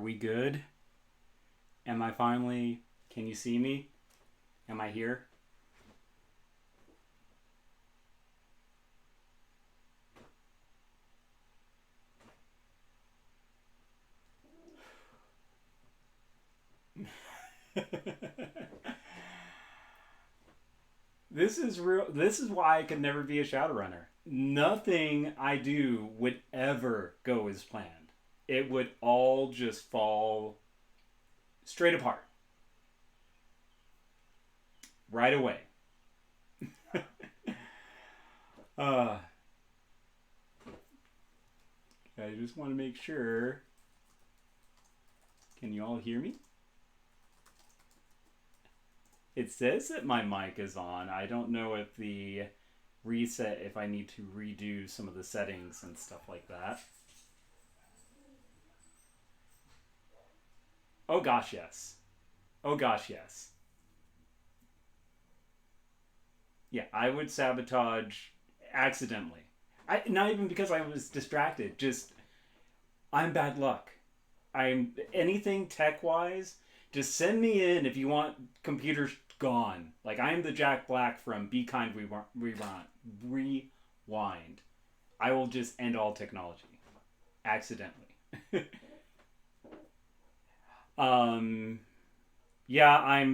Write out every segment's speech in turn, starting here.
we good? Am I finally... Can you see me? Am I here? This is real. This is why I could never be a Shadowrunner. Nothing I do would ever go as planned. It would all just fall straight apart right away. uh, I just want to make sure. Can you all hear me? It says that my mic is on. I don't know if the reset, if I need to redo some of the settings and stuff like that. Oh gosh, yes. Oh gosh, yes. Yeah, I would sabotage accidentally. Not even because I was distracted. Just I'm bad luck. I'm anything tech wise. Just send me in if you want computers gone. Like I'm the Jack Black from Be Kind Rewind. I will just end all technology accidentally. um, yeah, I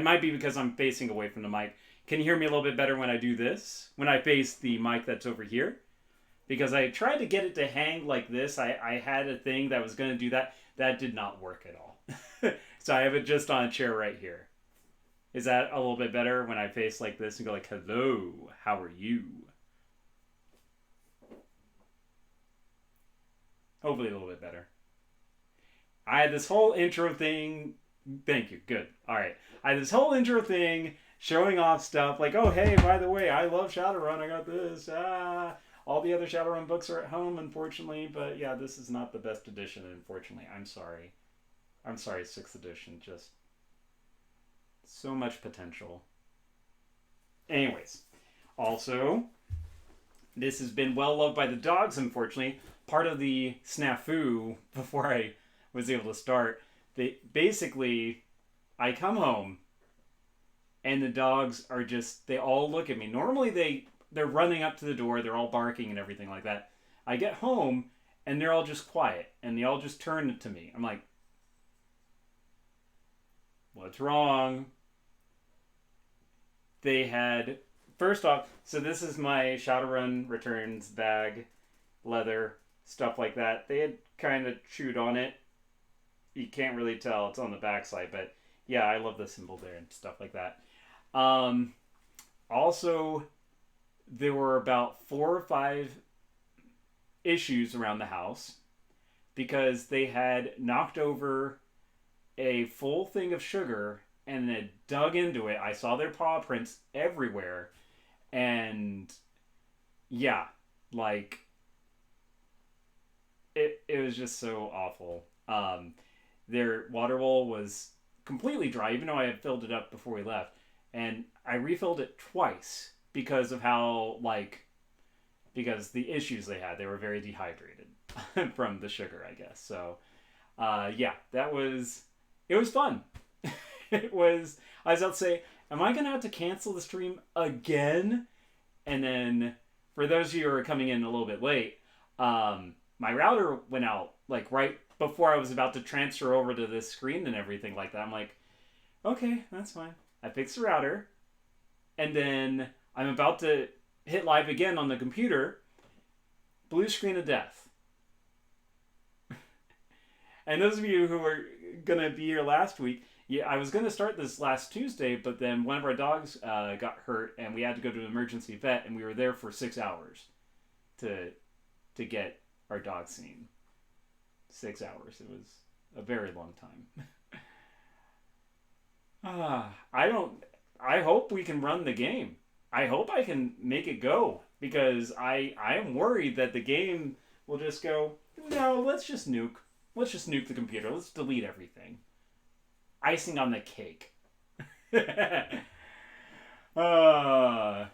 might be because I'm facing away from the mic. Can you hear me a little bit better when I do this? When I face the mic that's over here? Because I tried to get it to hang like this. I had a thing that was going to do that. That did not work at all. So I have it just on a chair right here. Is that a little bit better when I face like this and go like, hello, how are you? Hopefully a little bit better. I had this whole intro thing. Thank you. Good. All right. I had this whole intro thing showing off stuff like, oh, hey, by the way, I love Shadowrun. I got this. All the other Shadowrun books are at home, unfortunately. But yeah, this is not the best edition, unfortunately. I'm sorry. I'm sorry, 6th edition. Just so much potential. Anyways, also, this has been well loved by the dogs, unfortunately. Part of the snafu before I was able to start, basically, I come home and the dogs are just, they all look at me. Normally they're running up to the door, they're all barking and everything like that. I get home and they're all just quiet and they all just turn to me. I'm like, what's wrong? They had, first off, so this is my Shadowrun Returns bag, leather, stuff like that. They had kind of chewed on it. You can't really tell, it's on the backside, but yeah, I love the symbol there and stuff like that. Also, there were about 4 or 5 issues around the house because they had knocked over a full thing of sugar and then dug into it. I saw their paw prints everywhere. And yeah, like it was just so awful. Their water bowl was completely dry, even though I had filled it up before we left. And I refilled it twice because of how, because the issues they had. They were very dehydrated from the sugar, I guess. So, yeah, it was fun. I was about to say, am I going to have to cancel the stream again? And then, for those of you who are coming in a little bit late, my router went out, right before I was about to transfer over to this screen and everything like that. I'm like, okay, that's fine. I fixed the router, and then I'm about to hit live again on the computer. Blue screen of death. And those of you who were going to be here last week, yeah, I was going to start this last Tuesday, but then one of our dogs got hurt, and we had to go to an emergency vet, and we were there for 6 hours to get our dog seen. 6 hours. It was a very long time. I hope we can run the game. I hope I can make it go, because I am worried that the game will just go, no, let's just nuke. Let's just nuke the computer. Let's delete everything. Icing on the cake. Hey, oh,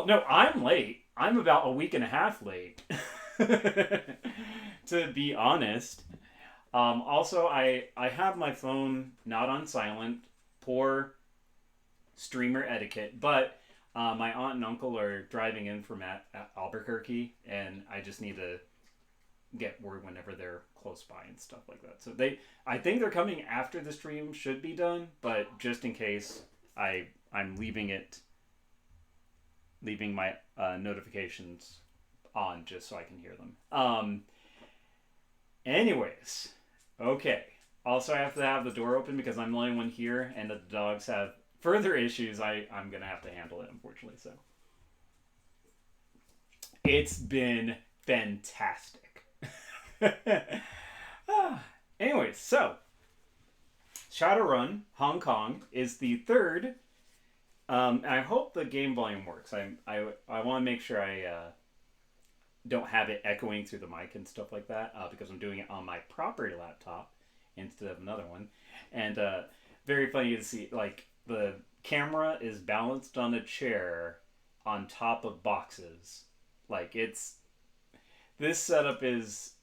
no, I'm late. I'm about a week and a half late. To be honest. Also, I have my phone not on silent. Poor streamer etiquette, but my aunt and uncle are driving in from Albuquerque, and I just need to get word whenever they're close by and stuff like that. So I think they're coming after the stream should be done, but just in case, I'm leaving my notifications on just so I can hear them. Anyways, okay. Also, I have to have the door open because I'm the only one here, and the dogs have further issues. I'm gonna have to handle it, unfortunately. So it's been fantastic. Anyways, so Shadowrun Hong Kong is the third. I hope the game volume works. I want to make sure I don't have it echoing through the mic and stuff like that because I'm doing it on my property laptop instead of another one. And very funny to see, like, the camera is balanced on a chair on top of boxes. Like, this setup is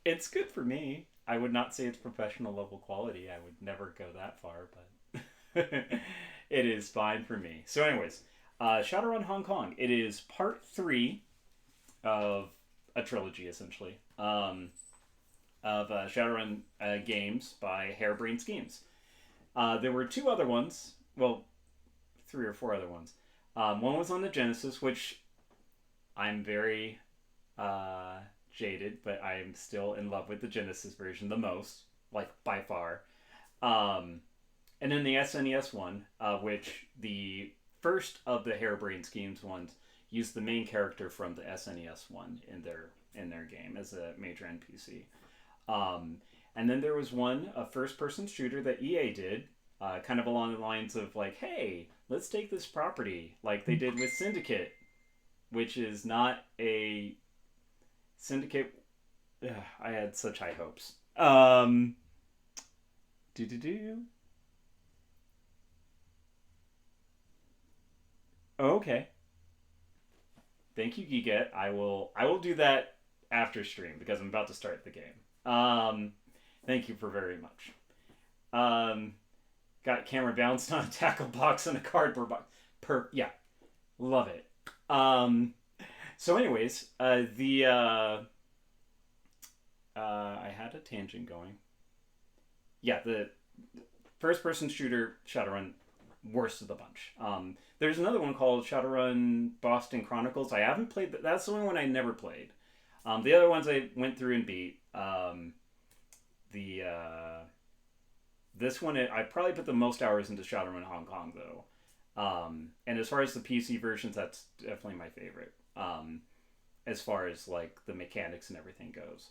it's good for me. I would not say it's professional level quality. I would never go that far, but it is fine for me. So anyways, Shadowrun Hong Kong. It is part 3 of a trilogy, essentially, of Shadowrun games by Harebrained Schemes. There were 2 other ones. Well, 3 or 4 other ones. One was on the Genesis, which I'm very jaded, but I'm still in love with the Genesis version the most, like, by far. And then the SNES one, which the first of the Harebrained Schemes ones used the main character from the SNES one in their game as a major NPC. And then there was a first-person shooter that EA did, kind of along the lines of like, hey, let's take this property, like they did with Syndicate, which is not a Syndicate. Ugh, I had such high hopes. Okay. Thank you, Giget. I will do that after stream because I'm about to start the game. Thank you for very much. Got camera bounced on a tackle box and a cardboard box. Yeah, love it. So anyways, I had a tangent going. Yeah, the first-person shooter Shadowrun, worst of the bunch. There's another one called Shadowrun Boston Chronicles. I haven't played. That's the only one I never played. The other ones I went through and beat. This one, I probably put the most hours into Shadowrun Hong Kong, though. And as far as the PC versions, that's definitely my favorite. As far as, like, the mechanics and everything goes.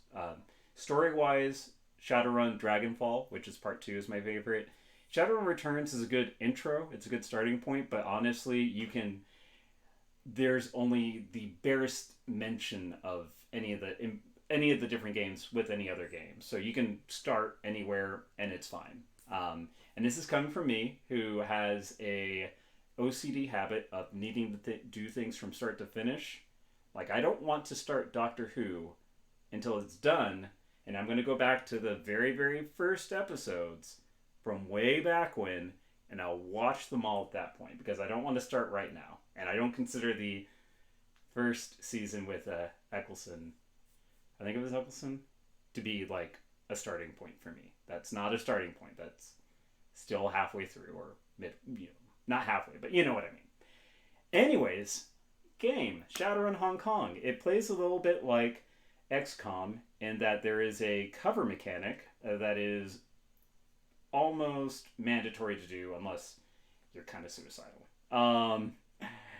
Story-wise, Shadowrun Dragonfall, which is part 2, is my favorite. Shadowrun Returns is a good intro. It's a good starting point, but honestly, there's only the barest mention of any of the different games with any other game. So you can start anywhere, and it's fine. And this is coming from me, who has a OCD habit of needing to do things from start to finish. Like, I don't want to start Doctor Who until it's done, and I'm going to go back to the very, very first episodes from way back when, and I'll watch them all at that point, because I don't want to start right now. And I don't consider the first season with Eccleston, I think it was Eccleston, to be, like, a starting point for me. That's not a starting point. That's still halfway through, or not halfway, but you know what I mean. Anyways, game, Shadowrun Hong Kong. It plays a little bit like XCOM in that there is a cover mechanic that is almost mandatory to do unless you're kind of suicidal.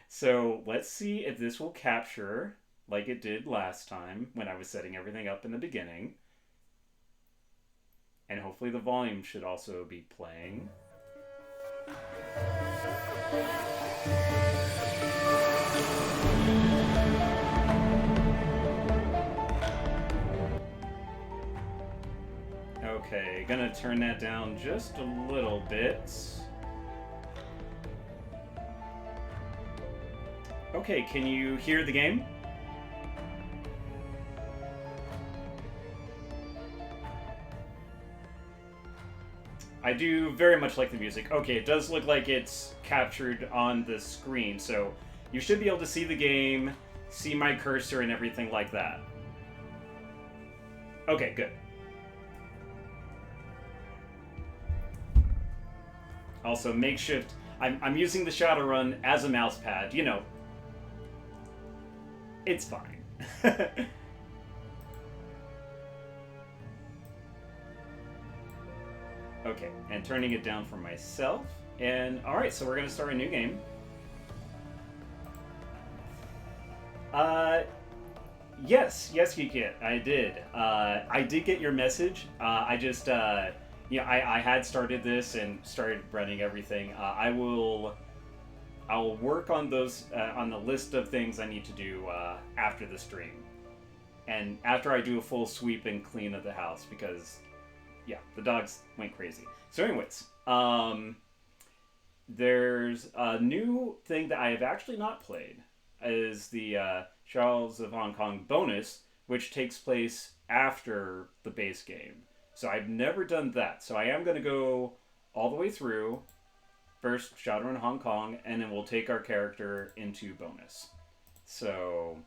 So let's see if this will capture like it did last time when I was setting everything up in the beginning. And hopefully the volume should also be playing. Okay, gonna turn that down just a little bit. Okay, can you hear the game? I do very much like the music. Okay, it does look like it's captured on the screen, so you should be able to see the game, see my cursor and everything like that. Okay, good. Also, makeshift. I'm using the Shadowrun as a mouse pad. You know, it's fine. Okay, and turning it down for myself. And alright, so we're going to start a new game. Yes, Geekit, I did. I did get your message. I just, I had started this and started running everything. I'll work on those, on the list of things I need to do after the stream. And after I do a full sweep and clean of the house, because, yeah, the dogs went crazy. So anyways, there's a new thing that I have actually not played, is the Shadows of Hong Kong bonus, which takes place after the base game. So I've never done that. So I am going to go all the way through, first Shadowrun Hong Kong, and then we'll take our character into bonus. So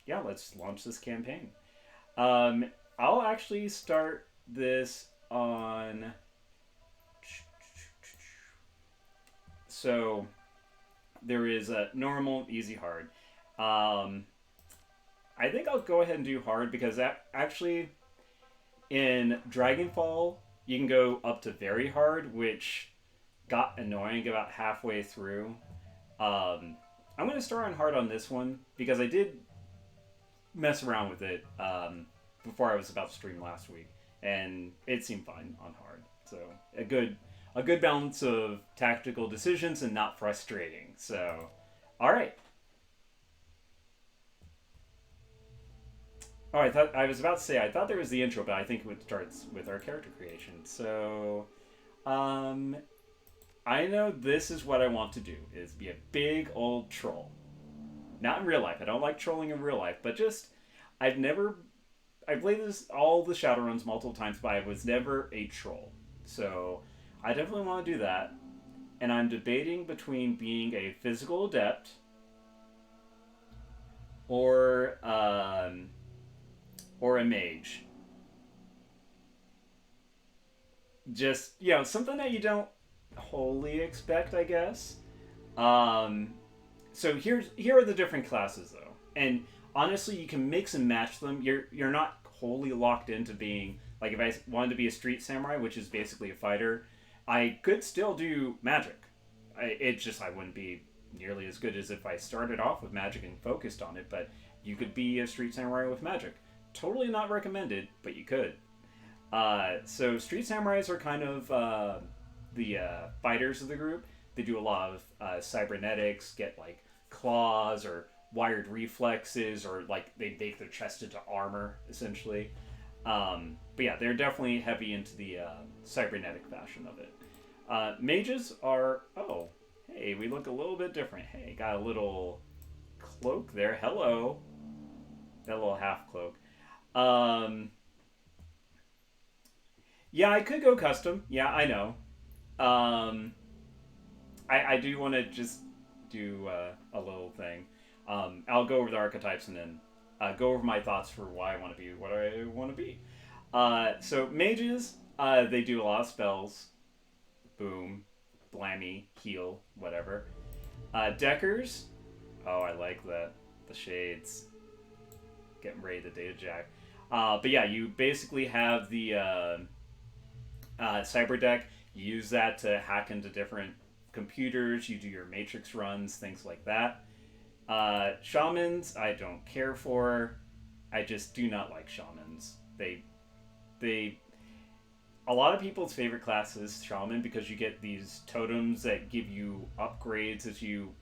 yeah, let's launch this campaign. I'll actually start this on... So there is a normal, easy, hard. I think I'll go ahead and do hard because actually in Dragonfall you can go up to very hard, which got annoying about halfway through. I'm going to start on hard on this one because I did mess around with it before I was about to stream last week, and it seemed fine on hard. So a good balance of tactical decisions and not frustrating. So, all right. Oh, I was about to say, I thought there was the intro, but I think it starts with our character creation. So, I know this is what I want to do, is be a big old troll. Not in real life. I don't like trolling in real life, but just, I've played all the Shadowruns multiple times, but I was never a troll. So, I definitely want to do that. And I'm debating between being a physical adept or a mage. Just, something that you don't wholly expect, I guess. So here are the different classes, though. And honestly, you can mix and match them. You're not wholly locked into being, like, if I wanted to be a street samurai, which is basically a fighter, I could still do magic. I wouldn't be nearly as good as if I started off with magic and focused on it, but you could be a street samurai with magic. Totally not recommended, but you could. So street samurais are kind of the fighters of the group. They do a lot of cybernetics, get like claws or wired reflexes, or like they make their chest into armor, essentially. But yeah, they're definitely heavy into the cybernetic fashion of it. Mages are... Oh, hey, we look a little bit different. Hey, got a little cloak there. Hello. That little half cloak. Yeah, I could go custom. Yeah, I know. I do want to just do a little thing. I'll go over the archetypes and then go over my thoughts for why I want to be what I want to be. So mages, they do a lot of spells. Boom, blammy, heal, whatever. Deckers, oh, I like that. The shades. Getting ready to data jack. But yeah, you basically have the cyber deck. You use that to hack into different computers. You do your matrix runs, things like that. Shamans, I don't care for. I just do not like shamans. They a lot of people's favorite class is shaman because you get these totems that give you upgrades as you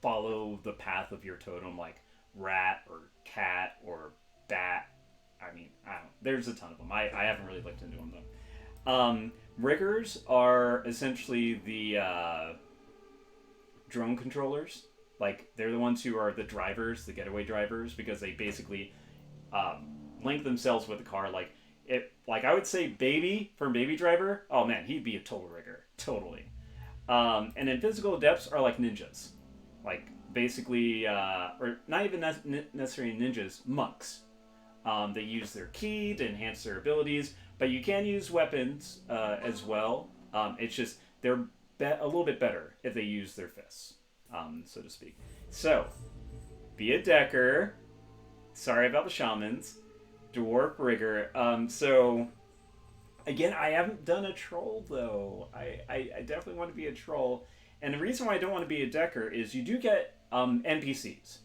follow the path of your totem, like rat or cat or bat. I mean, I don't know. There's a ton of them. I haven't really looked into them, though. Riggers are essentially the drone controllers. Like, they're the ones who are the drivers, the getaway drivers, because they basically link themselves with the car. Like, Like I would say baby from Baby Driver. Oh man, he'd be a total rigger, totally. And then physical adepts are like ninjas, like basically, or not even necessarily ninjas, monks. They use their ki to enhance their abilities, but you can use weapons as well. It's just they're a little bit better if they use their fists, so to speak. So, be a decker. Sorry about the shamans. Dwarf rigger. So, again, I haven't done a troll though. I definitely want to be a troll. And the reason why I don't want to be a decker is you do get NPCs.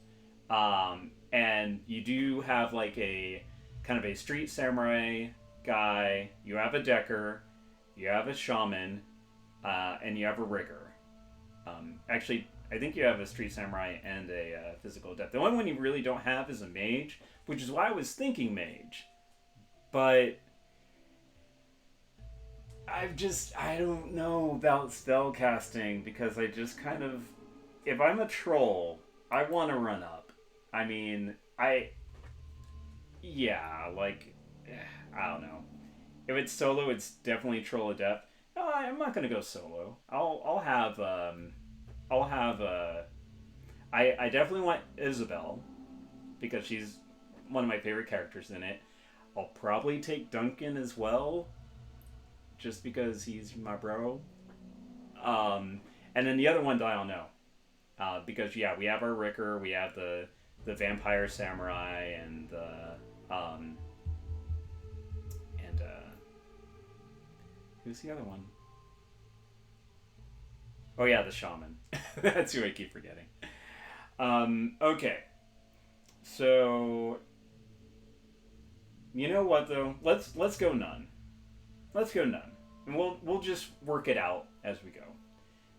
And you do have like a kind of a street samurai guy. You have a decker. You have a shaman. And you have a rigger. Actually, I think you have a street samurai and a physical adept. The only one you really don't have is a mage, which is why I was thinking mage. But I don't know about spell casting because I just kind of, if I'm a troll, I want to run up. I mean, yeah, like, I don't know. If it's solo, it's definitely troll adept. No, I'm not gonna go solo. I definitely want Isabel because she's one of my favorite characters in it. I'll probably take Duncan as well, just because he's my bro. And then the other one I don't know, because yeah, we have our Ricker, we have the vampire samurai, and who's the other one? Oh yeah, the shaman. That's who I keep forgetting. Okay. So you know what though? Let's go none. Let's go none. And we'll just work it out as we go.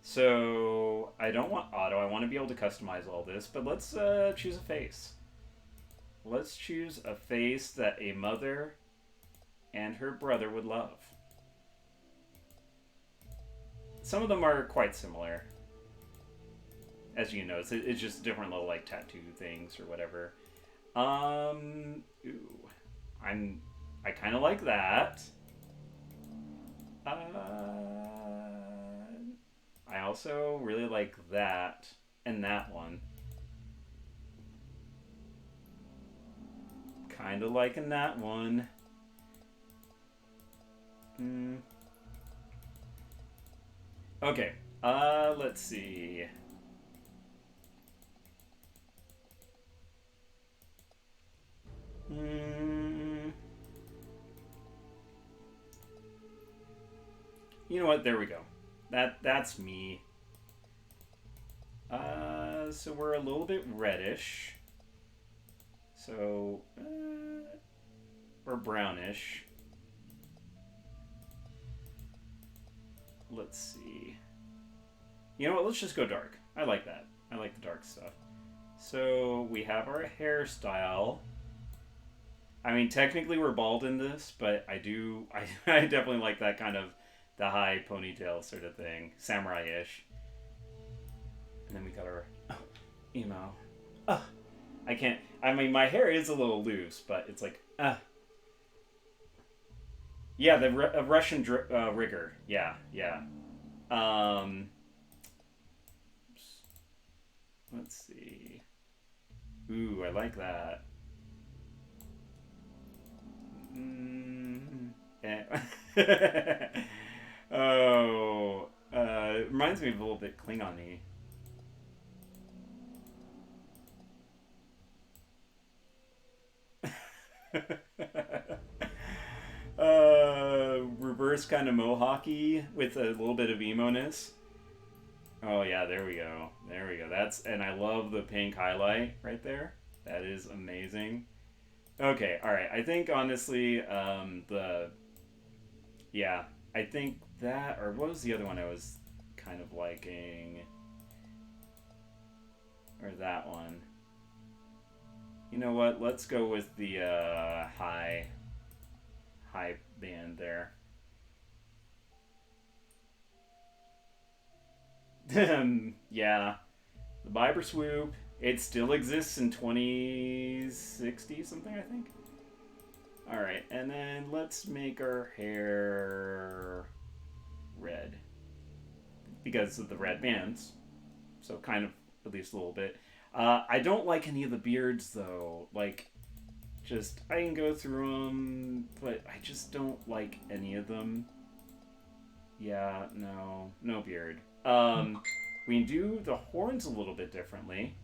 So I don't want auto, I want to be able to customize all this, but let's choose a face. Let's choose a face that a mother and her brother would love. Some of them are quite similar. As you know, it's just different little like tattoo things or whatever. Ooh. I kind of like that. I also really like that and that one. Kind of liking that one. Okay, let's see. You know what? There we go. That's me. So we're a little bit reddish. So, or brownish. Let's see. You know what? Let's just go dark. I like that. I like the dark stuff. So we have our hairstyle. I mean, technically we're bald in this, but I definitely like that kind of the high ponytail sort of thing, samurai-ish. And then we got our emo. I can't. I mean, my hair is a little loose, but it's like yeah, the Russian rigger. Yeah. Let's see. Ooh, I like that. Oh, it reminds me of a little bit Klingon-y. Reverse kind of mohawky with a little bit of emo-ness. Oh yeah, there we go. And I love the pink highlight right there. That is amazing. Okay, alright. I think honestly, I think that, or what was the other one I was kind of liking? Or that one. You know what? Let's go with the high band there. Yeah. The Viber Swoop. It still exists in 2060 something, I think. Alright, and then let's make our hair red. Because of the red bands. So kind of, at least a little bit. I don't like any of the beards, though. Like, just, I can go through them, but I just don't like any of them. Yeah, no beard. We can do the horns a little bit differently.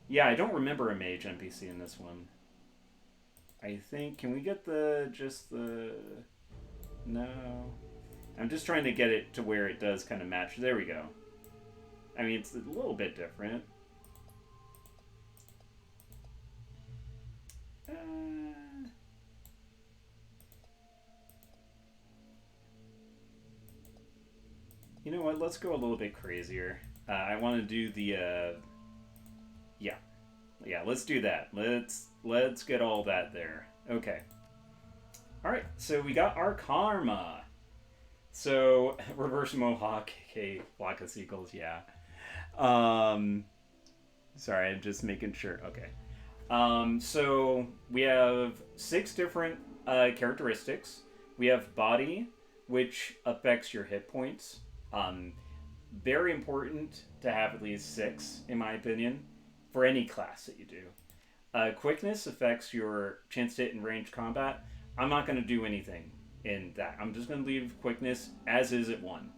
Yeah, I don't remember a mage NPC in this one. I think, can we get no. I'm just trying to get it to where it does kind of match. There we go. I mean, it's a little bit different. You know what? Let's go a little bit crazier. I want to do the, yeah, let's do that. Let's get all that there. Okay. All right, so we got our karma. So, reverse mohawk, okay, flock of seagulls, yeah. Sorry, I'm just making sure. Okay. So we have 6 different characteristics. We have body, which affects your hit points. Very important to have at least 6, in my opinion, for any class that you do. Quickness affects your chance to hit in ranged combat. I'm not going to do anything in that. I'm just going to leave quickness as is at 1.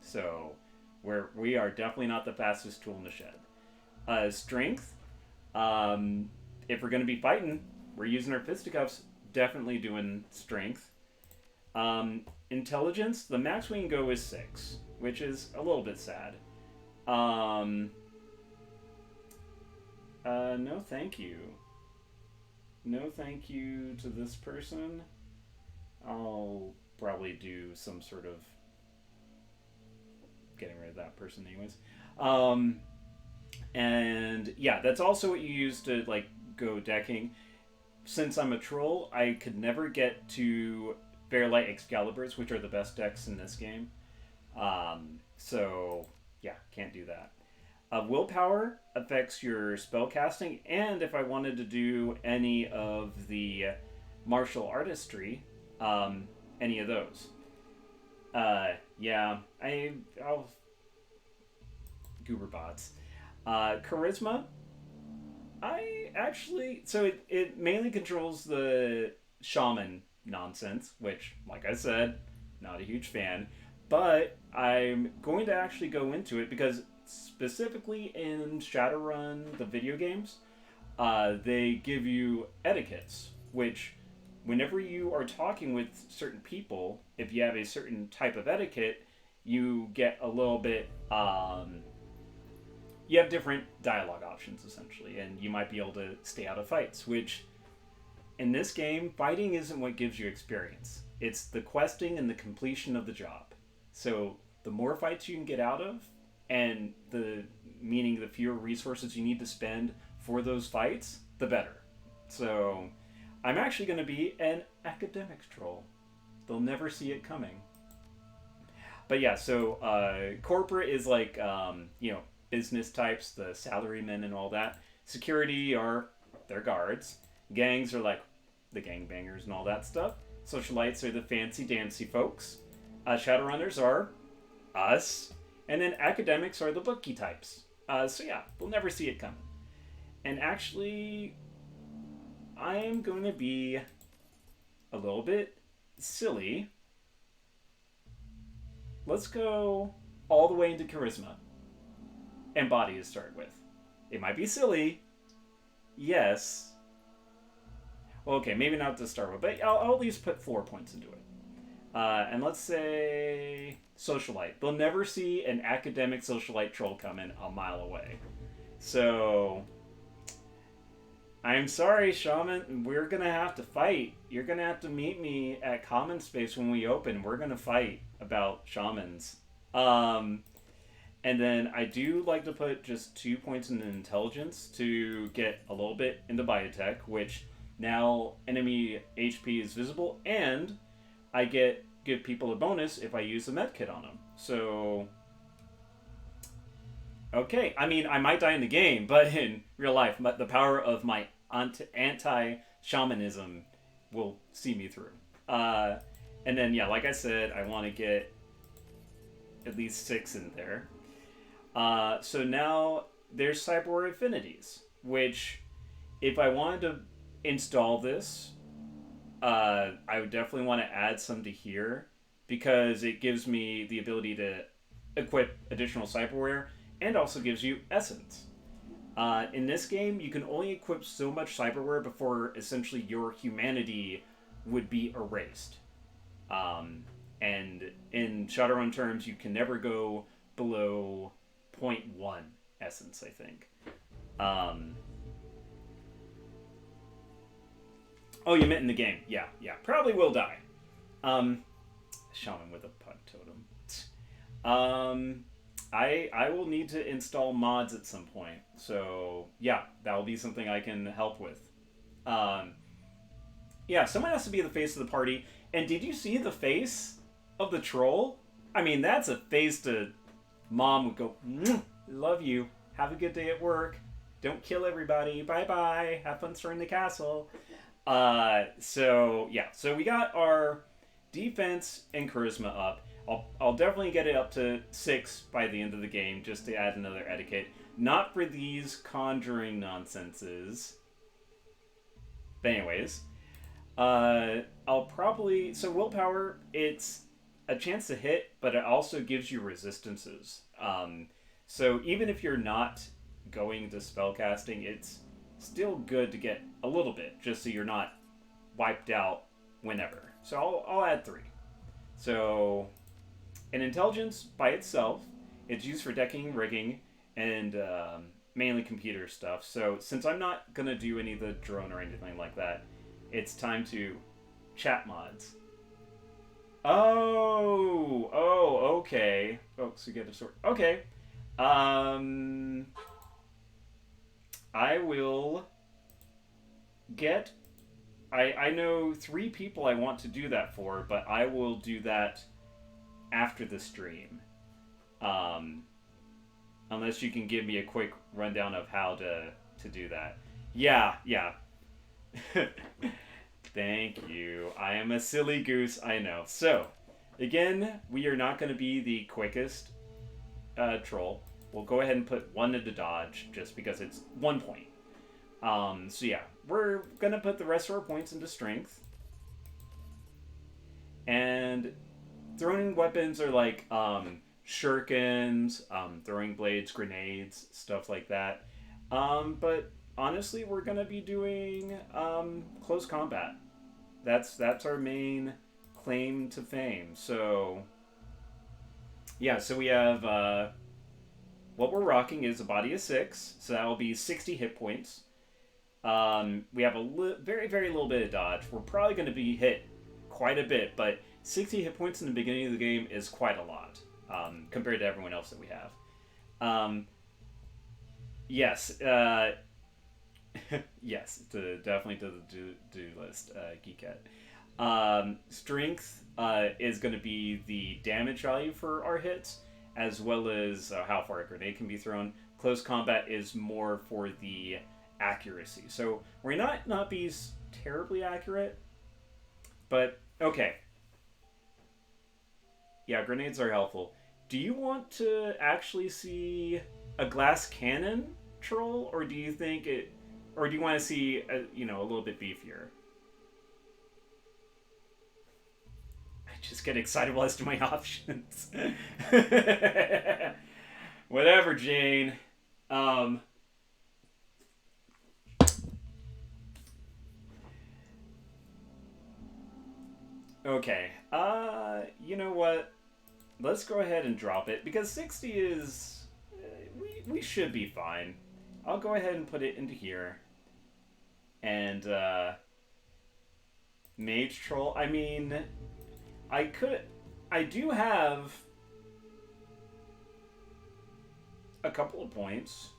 So we are definitely not the fastest tool in the shed. Strength. If we're going to be fighting, we're using our fisticuffs. Definitely doing strength. Intelligence. The max we can go is 6, which is a little bit sad. No thank you. No thank you to this person. I'll probably do some sort of getting rid of that person anyways. And yeah, that's also what you use to like go decking. Since I'm a troll, I could never get to Fairlight Excaliburs, which are the best decks in this game. So yeah, can't do that. Willpower affects your spell casting, and if I wanted to do any of the martial artistry, any of those. Yeah, I'll goober bots. Charisma. So it mainly controls the shaman nonsense, which, like I said, not a huge fan. But I'm going to actually go into it because specifically in Shadowrun, the video games, they give you etiquettes, which whenever you are talking with certain people, if you have a certain type of etiquette, you get a little bit, you have different dialogue options, essentially, and you might be able to stay out of fights, which, in this game, fighting isn't what gives you experience. It's the questing and the completion of the job. So, the more fights you can get out of, and meaning the fewer resources you need to spend for those fights, the better. So, I'm actually going to be an academics troll. They'll never see it coming. But yeah, so corporate is like, business types, the salarymen and all that. Security are their guards. Gangs are like the gangbangers and all that stuff. Socialites are the fancy dancy folks. Shadowrunners are us. And then academics are the bookie types. So yeah, we'll never see it coming. And actually, I am going to be a little bit silly. Let's go all the way into charisma. And body to start with. It might be silly. Yes. Well, okay, maybe not to start with, but I'll at least put 4 points into it. And let's say socialite. They'll never see an academic socialite troll coming a mile away. So, I'm sorry, Shaman. We're going to have to fight. You're going to have to meet me at Common Space when we open. We're going to fight about shamans. And then I do like to put just 2 points in intelligence to get a little bit into biotech, which now enemy HP is visible, and I give people a bonus if I use a medkit on them. So, okay. I mean, I might die in the game, but in real life, the power of my anti-shamanism will see me through. And then, yeah, like I said, I want to get at least 6 in there. So now there's cyberware affinities, which if I wanted to install this, I would definitely want to add some to here because it gives me the ability to equip additional cyberware and also gives you essence. In this game, you can only equip so much cyberware before essentially your humanity would be erased. And in Shadowrun terms, you can never go below 0.1 essence, I think. Oh, you meant in the game. Yeah. Probably will die. Shaman with a pug totem. I will need to install mods at some point. So, yeah, that will be something I can help with. Yeah, someone has to be the face of the party. And did you see the face of the troll? I mean, that's a face to... Mom would go, love you. Have a good day at work. Don't kill everybody. Bye-bye. Have fun storing the castle. So we got our defense and charisma up. I'll definitely get it up to 6 by the end of the game just to add another etiquette. Not for these conjuring nonsenses. But anyways, I'll probably... So willpower, it's a chance to hit, but it also gives you resistances. So even if you're not going to spellcasting, it's still good to get a little bit, just so you're not wiped out whenever. So I'll add 3. So, in intelligence by itself, it's used for decking, rigging, and mainly computer stuff. So since I'm not going to do any of the drone or anything like that, it's time to chat mods. Oh, okay. Oh, so you get a sword. Okay. I will get... I know 3 people I want to do that for, but I will do that after the stream. Unless you can give me a quick rundown of how to do that. Yeah. Thank you. I am a silly goose, I know. So, again, we are not going to be the quickest troll. We'll go ahead and put 1 into dodge, just because it's 1 point. So yeah, we're going to put the rest of our points into strength. And throwing weapons are like shurikens, throwing blades, grenades, stuff like that. But honestly, we're going to be doing close combat. That's our main claim to fame. So yeah, so we have what we're rocking is a body of 6, so that will be 60 hit points. We have a very, very little bit of dodge. We're probably going to be hit quite a bit, but 60 hit points in the beginning of the game is quite a lot compared to everyone else that we have. Yes, yes, definitely to the do list, Geekette. Strength is going to be the damage value for our hits, as well as how far a grenade can be thrown. Close combat is more for the accuracy. So we're not be terribly accurate, but okay. Yeah, grenades are helpful. Do you want to actually see a glass cannon troll, or do you think it, or do you want to see a little bit beefier? I just get excitable as to my options. Whatever, Jane. Okay. You know what? Let's go ahead and drop it, because 60 is... we should be fine. I'll go ahead and put it into here. And, Mage Troll, I mean... I do have a couple of points.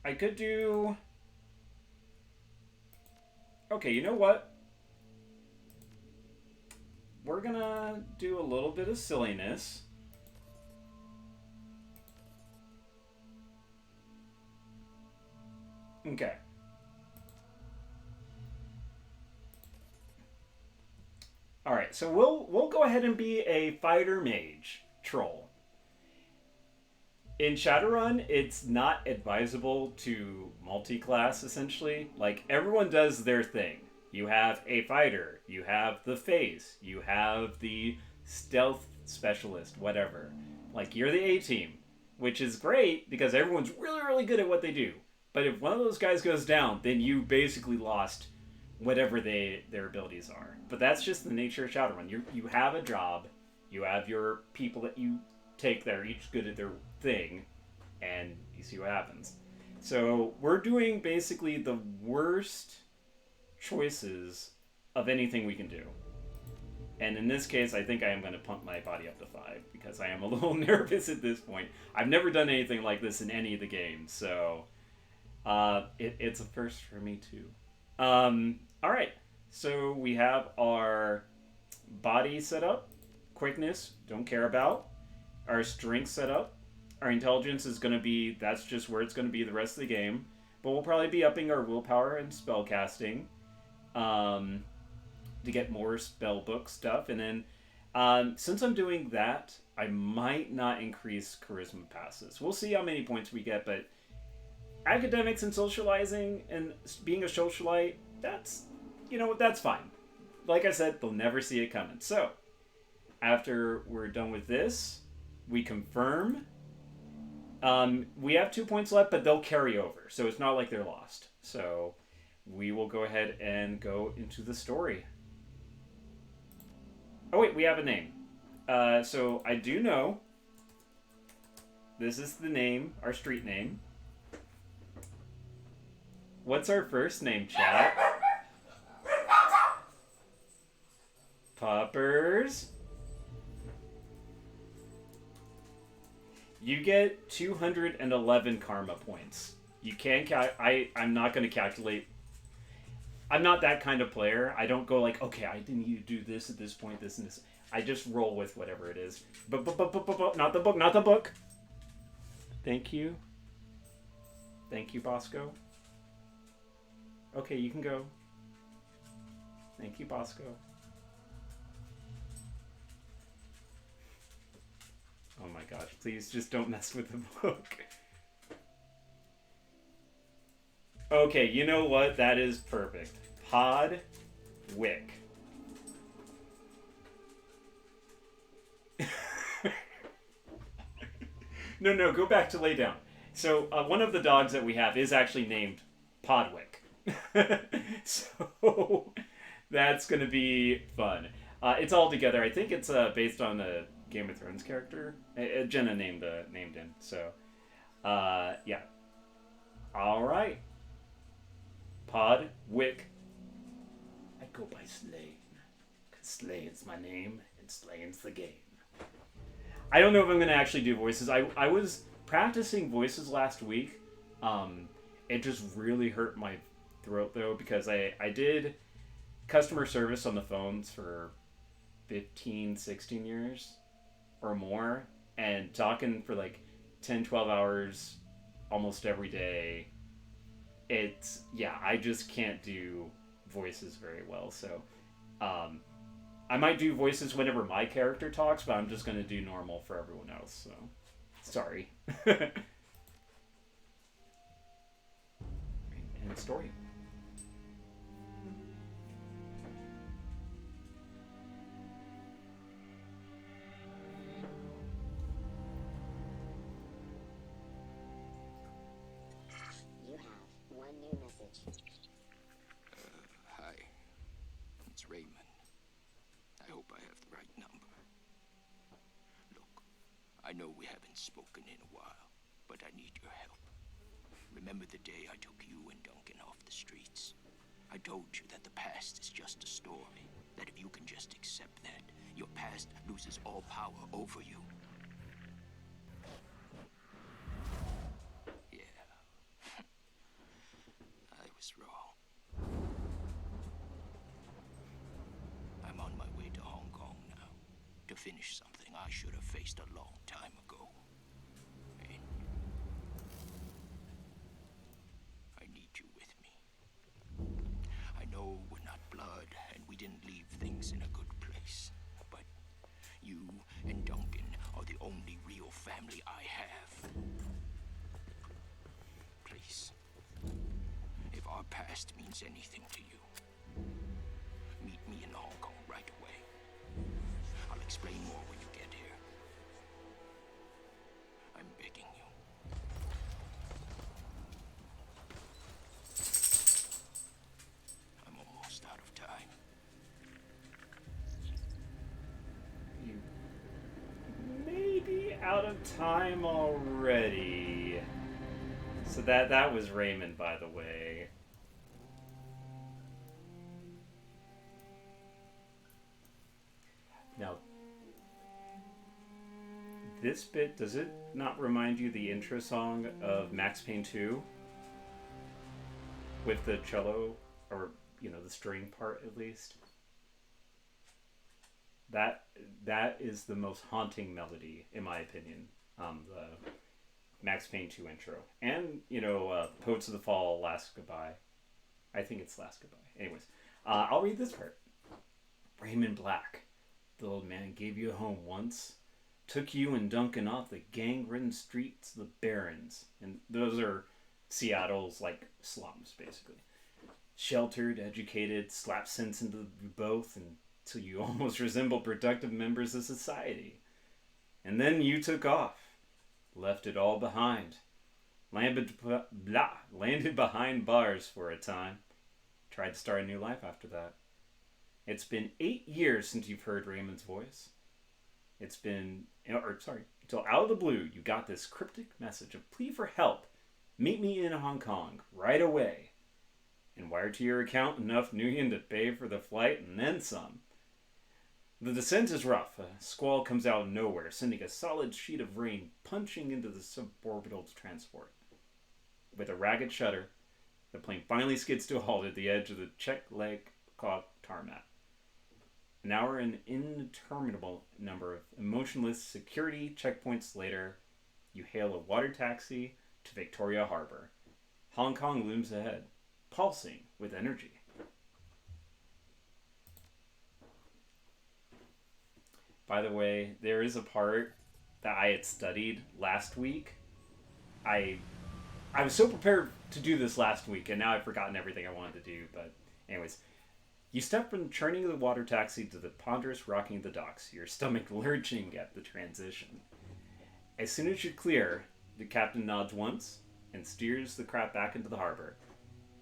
I could do... Okay, you know what? We're gonna do a little bit of silliness. Okay. All right, so we'll go ahead and be a fighter mage troll. In Shadowrun, it's not advisable to multi-class essentially. Like everyone does their thing. You have a fighter, you have the face, you have the stealth specialist, whatever. Like you're the A team, which is great because everyone's really really good at what they do. But if one of those guys goes down, then you basically lost whatever their abilities are. But that's just the nature of Shadowrun. You have a job, you have your people that you take that are each good at their thing, and you see what happens. So we're doing basically the worst choices of anything we can do. And in this case, I think I am going to pump my body up to 5 because I am a little nervous at this point. I've never done anything like this in any of the games, so it's a first for me too. All right, so we have our body set up, quickness, don't care about, our strength set up, our intelligence is going to be, that's just where it's going to be the rest of the game, but we'll probably be upping our willpower and spell casting to get more spell book stuff, and then since I'm doing that, I might not increase charisma passes. We'll see how many points we get, but academics and socializing and being a socialite, that's, that's fine. Like I said, they'll never see it coming. So, after we're done with this, we confirm. We have 2 points left, but they'll carry over. So it's not like they're lost. So we will go ahead and go into the story. Oh wait, we have a name. So I do know this is the name, our street name. What's our first name, chat? Poppers. You get 211 karma points. You can I'm not going to calculate. I'm not that kind of player. I don't go like, okay, I need to do this at this point, this and this. I just roll with whatever it is. But not the book, not the book. Thank you. Thank you, Bosco. Okay, you can go. Thank you, Bosco. Oh my gosh, please just don't mess with the book. Okay, you know what? That is perfect. Pod Wick. No, go back to lay down. So, one of the dogs that we have is actually named Pod Wick. So, that's going to be fun. It's all together. I think it's based on a Game of Thrones character. Jenna named him. So, yeah. All right. Pod Wick. I go by Slayne. Because Slayne's my name, and Slayne's the game. I don't know if I'm going to actually do voices. I was practicing voices last week. It just really hurt my throat, though, because I did customer service on the phones for 15, 16 years or more, and talking for like 10, 12 hours almost every day. It's, yeah, I just can't do voices very well, so I might do voices whenever my character talks, but I'm just going to do normal for everyone else, so sorry. And story. You have one new message. Hi. It's Raymond. I hope I have the right number. Look, I know we haven't spoken in a while, but I need your help. Remember the day I took you and Duncan off the streets? I told you that the past is just a story, that if you can just accept that, your past loses all power over you. Yeah. I was wrong. I'm on my way to Hong Kong now, to finish something I should have faced a long time ago. And I need you with me. I know we're not blood, and we didn't leave things in a good place. place, but you and Duncan are the only real family I have. Please, if our past means anything to you, meet me in Hong Kong right away. I'll explain more when you get here. I'm begging you. I'm almost out of time. You may be out of time already. So that was Raymond, by the way. Now, this bit, does it not remind you the intro song of Max Payne 2? With the cello, or, the string part at least? That is the most haunting melody, in my opinion. The Max Payne 2 intro. And, Poets of the Fall, Last Goodbye. I think it's Last Goodbye. Anyways, I'll read this part. Raymond Black. The old man gave you a home once. Took you and Duncan off the gang-ridden streets of the Barrens. And those are Seattle's, slums, basically. Sheltered, educated, slapped sense into you both until you almost resemble productive members of society. And then you took off. Left it all behind. Landed behind bars for a time. Tried to start a new life after that. It's been 8 years since you've heard Raymond's voice. It's been, until out of the blue, you got this cryptic message of plea for help. Meet me in Hong Kong, right away. And wired to your account enough Nguyen to pay for the flight and then some. The descent is rough. A squall comes out of nowhere, sending a solid sheet of rain punching into the suborbital transport. With a ragged shudder, the plane finally skids to a halt at the edge of the Czech Lake tarmac. An hour and interminable number of emotionless security checkpoints later, you hail a water taxi to Victoria Harbor. Hong Kong looms ahead, pulsing with energy. By the way, there is a part that I had studied last week. I was so prepared to do this last week, and now I've forgotten everything I wanted to do. But anyways, you step from churning the water taxi to the ponderous rocking of the docks, your stomach lurching at the transition. As soon as you're clear, the captain nods once and steers the craft back into the harbor.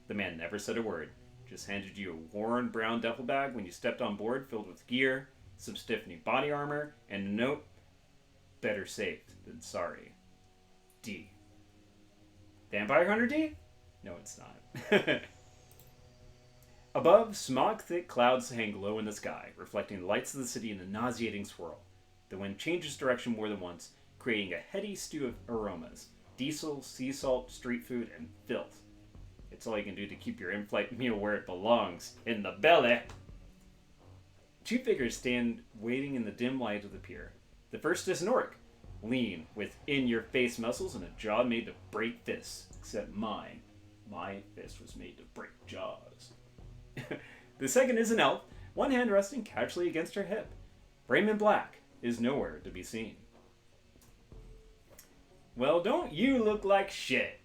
The man never said a word, just handed you a worn brown duffel bag when you stepped on board filled with gear, some stiff new body armor, and a note, better safe than sorry. D. Vampire Hunter D? No, it's not. Above, smog-thick clouds hang low in the sky, reflecting the lights of the city in a nauseating swirl. The wind changes direction more than once, creating a heady stew of aromas. Diesel, sea salt, street food, and filth. It's all you can do to keep your in-flight meal where it belongs, in the belly. Two figures stand waiting in the dim light of the pier. The first is an orc, lean, with in-your-face muscles and a jaw made to break fists. Except mine. My fist was made to break jaws. The second is an elf, one hand resting casually against her hip. Raymond Black is nowhere to be seen. Well, don't you look like shit?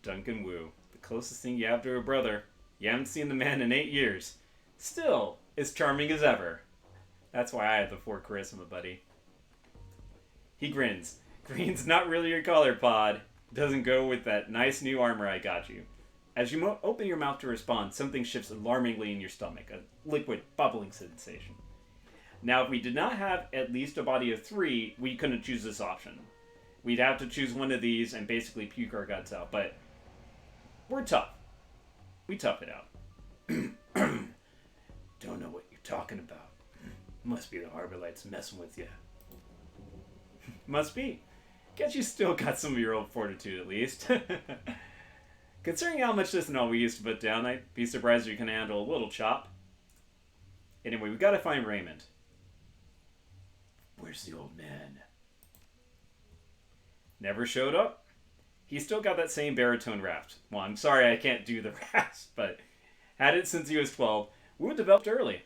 Duncan Wu, the closest thing you have to a brother. You haven't seen the man in 8 years. Still as charming as ever. That's why I have the 4 charisma, buddy. He grins. Green's not really your color, Pod. Doesn't go with that nice new armor I got you. As you open your mouth to respond, something shifts alarmingly in your stomach, a liquid bubbling sensation. Now, if we did not have at least a body of 3, we couldn't choose this option. We'd have to choose one of these and basically puke our guts out, but we're tough. We tough it out. Don't know what you're talking about. Must be the harbor lights messing with you. Must be. Guess you still got some of your old fortitude at least. Considering how much ethanol we used to put down, I'd be surprised if you can handle a little chop. Anyway, we gotta find Raymond. Where's the old man? Never showed up. He's still got that same baritone rasp. Well, I'm sorry I can't do the rasp, but had it since he was 12. Wu developed early.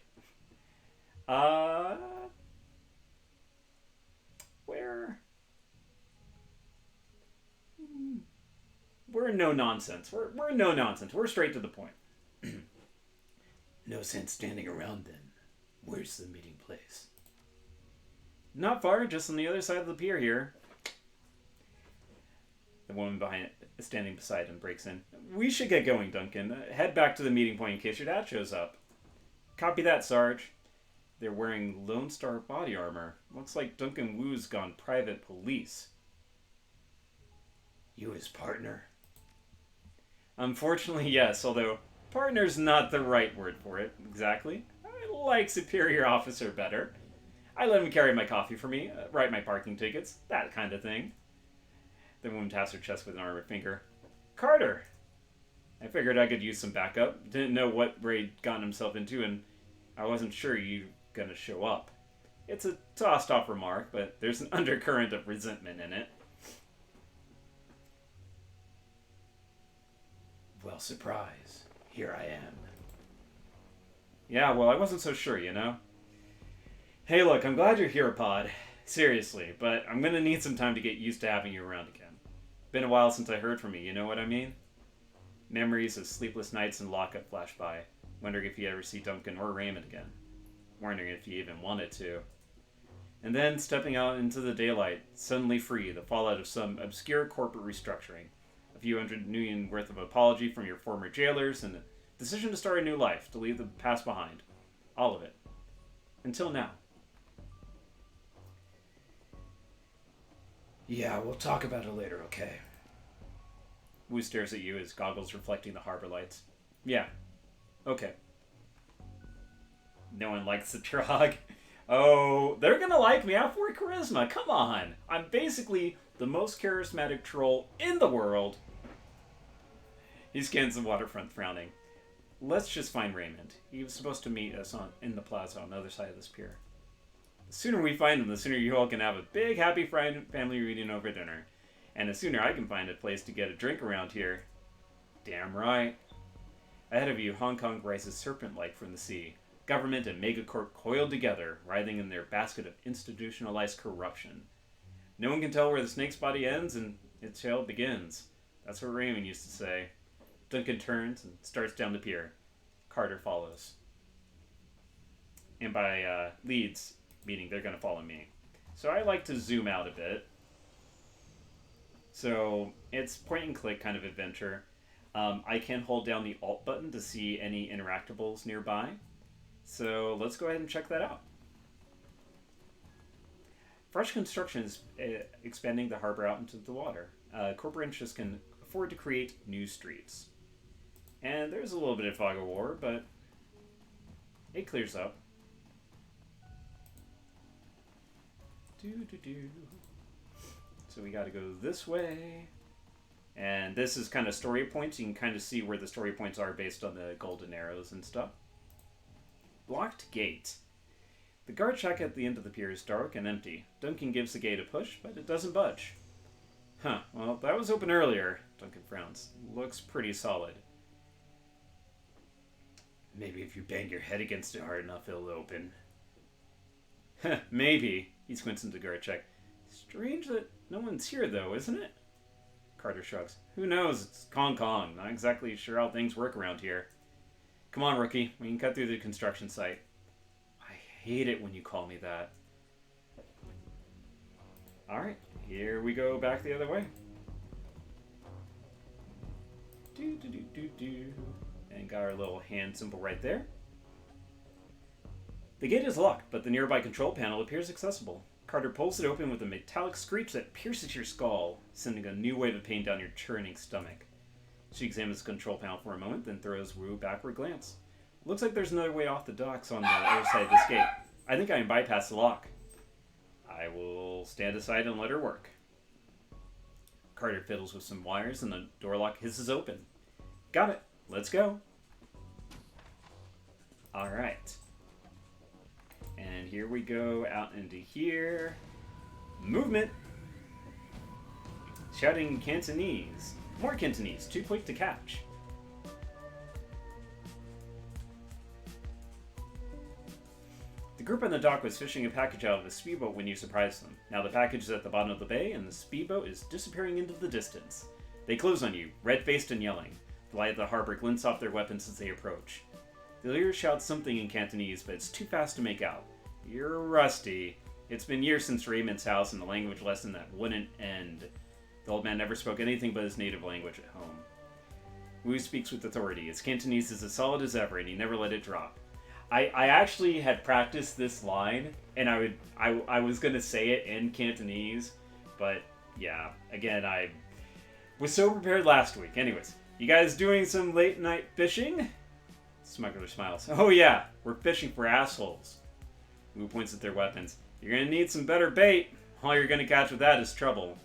Uh, where? We're no nonsense. We're no nonsense. We're straight to the point. No sense standing around then. Where's the meeting place? Not far, just on the other side of the pier here. The woman behind it, standing beside him, breaks in. We should get going, Duncan. Head back to the meeting point in case your dad shows up. Copy that, Sarge. They're wearing Lone Star body armor. Looks like Duncan Wu's gone private police. You his partner? Unfortunately, yes, although partner's not the right word for it, exactly. I like superior officer better. I let him carry my coffee for me, write my parking tickets, that kind of thing. The woman taps her chest with an armored finger. Carter! I figured I could use some backup. Didn't know what Ray'd gotten himself into, and I wasn't sure you were gonna show up. It's a tossed-off remark, but there's an undercurrent of resentment in it. Well, surprise. Here I am. Yeah, well, I wasn't so sure, you know? Hey, look, I'm glad you're here, Pod. Seriously, but I'm gonna need some time to get used to having you around again. Been a while since I heard from you, you know what I mean? Memories of sleepless nights and lockup flash by, wondering if you ever see Duncan or Raymond again. Wondering if you even wanted to. And then stepping out into the daylight, suddenly free, the fallout of some obscure corporate restructuring. A few $100 million worth of apology from your former jailers, and a decision to start a new life, to leave the past behind. All of it. Until now. Yeah, we'll talk about it later, okay? Wu stares at you, his goggles reflecting the harbor lights. Yeah. Okay. No one likes the Trog. Oh, they're gonna like me. I have 4 charisma. Come on. I'm basically the most charismatic troll in the world. He scans the waterfront, frowning. Let's just find Raymond. He was supposed to meet us in the plaza on the other side of this pier. The sooner we find him, the sooner you all can have a big, happy family reunion over dinner. And the sooner I can find a place to get a drink around here. Damn right. Ahead of you, Hong Kong rises serpent-like from the sea. Government and megacorp coiled together, writhing in their basket of institutionalized corruption. No one can tell where the snake's body ends and its tail begins. That's what Raymond used to say. Duncan turns and starts down the pier. Carter follows. And by leads, meaning they're going to follow me. So I like to zoom out a bit. So it's point and click kind of adventure. I can hold down the Alt button to see any interactables nearby. So let's go ahead and check that out. Fresh construction is expanding the harbor out into the water. Corporations can afford to create new streets. And there's a little bit of fog of war, but it clears up. So we gotta go this way. And this is kind of story points. You can kind of see where the story points are based on the golden arrows and stuff. Blocked gate. The guard shack at the end of the pier is dark and empty. Duncan gives the gate a push, but it doesn't budge. Huh, well, that was open earlier. Duncan frowns. Looks pretty solid. Maybe if you bang your head against it hard enough, it'll open. Maybe. He squints into the guard check. Strange that no one's here, though, isn't it? Carter shrugs. Who knows? It's Hong Kong. Not exactly sure how things work around here. Come on, rookie. We can cut through the construction site. I hate it when you call me that. Alright, here we go back the other way. And got our little hand symbol right there. The gate is locked, but the nearby control panel appears accessible. Carter pulls it open with a metallic screech that pierces your skull, sending a new wave of pain down your churning stomach. She examines the control panel for a moment, then throws Wu a backward glance. Looks like there's another way off the docks on the other side of this gate. I think I can bypass the lock. I will stand aside and let her work. Carter fiddles with some wires and the door lock hisses open. Got it. Let's go. Alright. And here we go out into here. Movement. Shouting Cantonese. More Cantonese. Too quick to catch. The group on the dock was fishing a package out of a speedboat when you surprised them. Now the package is at the bottom of the bay, and the speedboat is disappearing into the distance. They close on you, red-faced and yelling. The light of the harbor glints off their weapons as they approach. The leader shouts something in Cantonese, but it's too fast to make out. You're rusty. It's been years since Raymond's house and the language lesson that wouldn't end. The old man never spoke anything but his native language at home. Wu speaks with authority. His Cantonese is as solid as ever, and he never let it drop. I actually had practiced this line, and I was gonna say it in Cantonese, but yeah, again, I was so prepared last week. Anyways, you guys doing some late night fishing? Smuggler smiles. Oh yeah, we're fishing for assholes. Wu points at their weapons. You're gonna need some better bait. All you're gonna catch with that is trouble.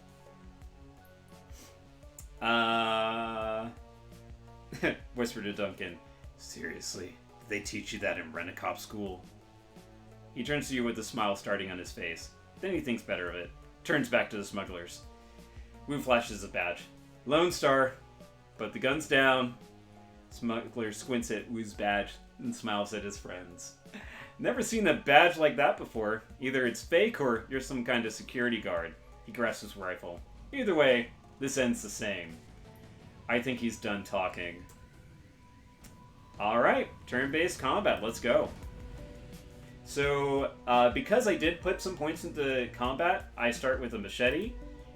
Whisper to Duncan. Seriously, did they teach you that in Rent-A-Cop school? He turns to you with a smile starting on his face. Then he thinks better of it. Turns back to the smugglers. Wu flashes a badge. Lone Star. Put the guns down. Smuggler squints at Wu's badge and smiles at his friends. Never seen a badge like that before. Either it's fake or you're some kind of security guard. He grasps his rifle. Either way, this ends the same. I think he's done talking. Alright, turn-based combat, let's go. So, because I did put some points into combat, I start with a machete,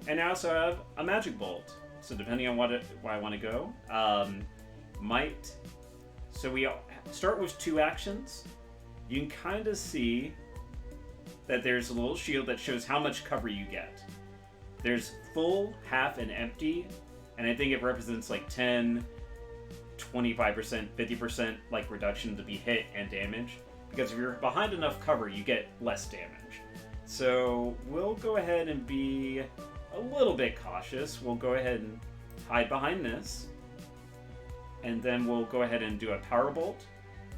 and I also have a magic bolt. So depending on where I want to go, so we start with 2 actions. You can kind of see that there's a little shield that shows how much cover you get. There's full, half, and empty, and I think it represents like 10, 25%, 50% like reduction to be hit and damage. Because if you're behind enough cover, you get less damage. So we'll go ahead and be a little bit cautious. We'll go ahead and hide behind this. And then we'll go ahead and do a power bolt.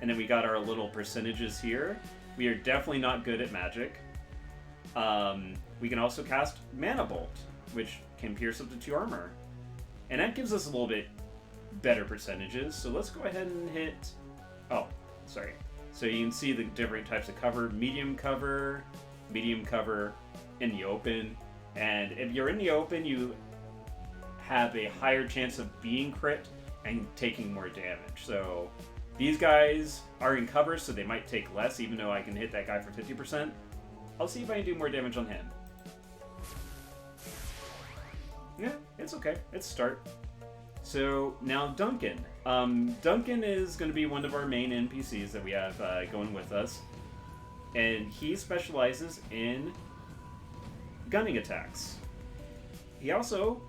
And then we got our little percentages here. We are definitely not good at magic. We can also cast Mana Bolt, which can pierce up to 2 armor. And that gives us a little bit better percentages. So let's go ahead and hit... Oh, sorry. So you can see the different types of cover. Medium cover, in the open. And if you're in the open, you have a higher chance of being crit and taking more damage. So these guys are in cover, so they might take less, even though I can hit that guy for 50%. I'll see if I can do more damage on him. Yeah, it's okay. It's a start. So now Duncan. Duncan is going to be one of our main NPCs that we have going with us. And he specializes in gunning attacks. He also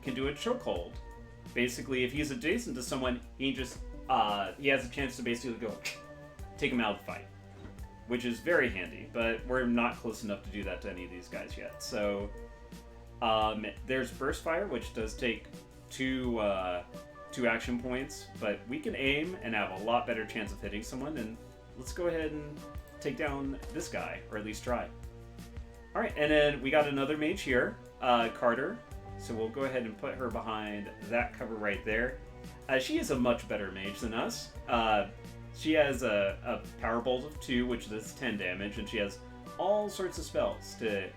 can do a chokehold. Basically, if he's adjacent to someone, he just he has a chance to basically go take him out of the fight, which is very handy. But we're not close enough to do that to any of these guys yet. So there's burst fire, which does take two action points, but we can aim and have a lot better chance of hitting someone. And let's go ahead and take down this guy, or at least try. All right, and then we got another mage here, Carter. So we'll go ahead and put her behind that cover right there. She is a much better mage than us. She has a power bolt of 2, which does 10 damage, and she has all sorts of spells to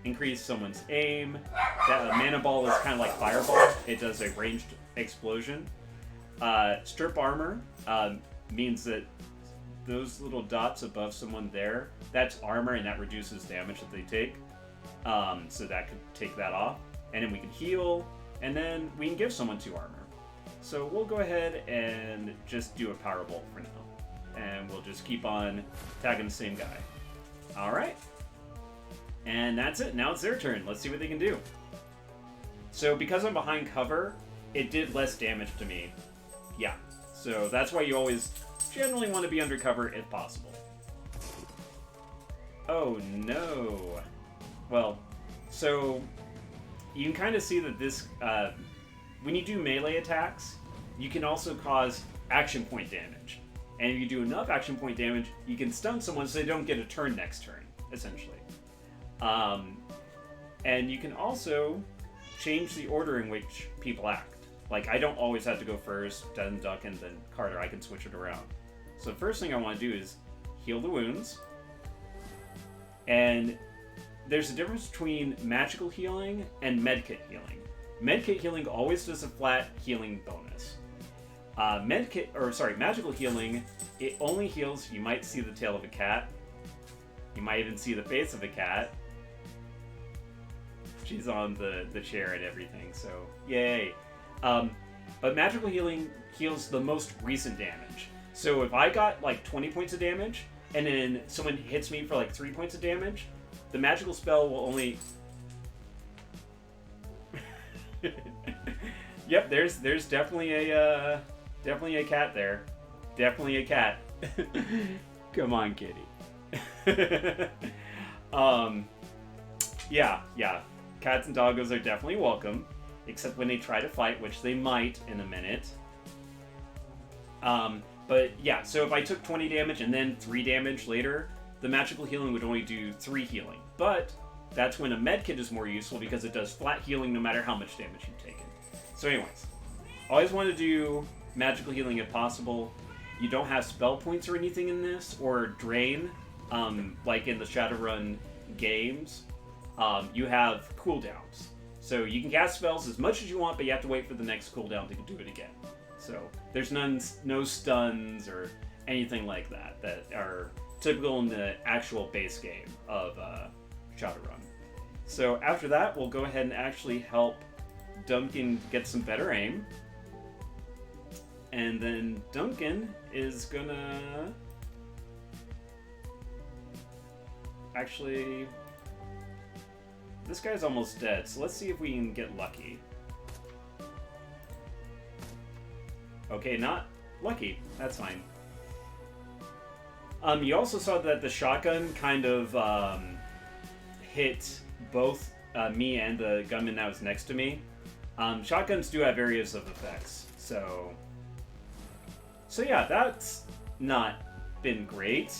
increase someone's aim. That mana ball is kind of like fireball. It does a ranged explosion. Strip armor means that those little dots above someone there, that's armor, and that reduces damage that they take. So that could take that off. And then we can heal, and then we can give someone 2 armor. So we'll go ahead and just do a power bolt for now. And we'll just keep on tagging the same guy. Alright. And that's it. Now it's their turn. Let's see what they can do. So because I'm behind cover, it did less damage to me. Yeah. So that's why you always generally want to be undercover if possible. Oh no. Well, so you can kind of see that this, when you do melee attacks, you can also cause action point damage. And if you do enough action point damage, you can stun someone so they don't get a turn next turn, essentially. And you can also change the order in which people act. Like, I don't always have to go first, then Duncan, then Carter. I can switch it around. So the first thing I want to do is heal the wounds. And there's a difference between magical healing and medkit healing. Medkit healing always does a flat healing bonus. Magical healing, it only heals. You might see the tail of a cat. You might even see the face of a cat. She's on the chair and everything, so yay. But magical healing heals the most recent damage. So if I got like 20 points of damage, and then someone hits me for like 3 points of damage, the magical spell will only... Yep, there's definitely a cat there. Definitely a cat. Come on, kitty. Yeah. Cats and doggos are definitely welcome, except when they try to fight, which they might in a minute. But yeah, so if I took 20 damage and then 3 damage later, the magical healing would only do 3 healing. But that's when a medkit is more useful because it does flat healing no matter how much damage you've taken. So anyways, always want to do magical healing if possible. You don't have spell points or anything in this, or drain, like in the Shadowrun games. You have cooldowns. So you can cast spells as much as you want, but you have to wait for the next cooldown to do it again. So there's no stuns or anything like that that are typical in the actual base game of Shadowrun. So after that, we'll go ahead and actually help Duncan get some better aim. And then Duncan is gonna... Actually... This guy's almost dead, so let's see if we can get lucky. Okay, not lucky. That's fine. You also saw that the shotgun kind of hit both me and the gunman that was next to me. Shotguns do have areas of effects, so yeah, that's not been great.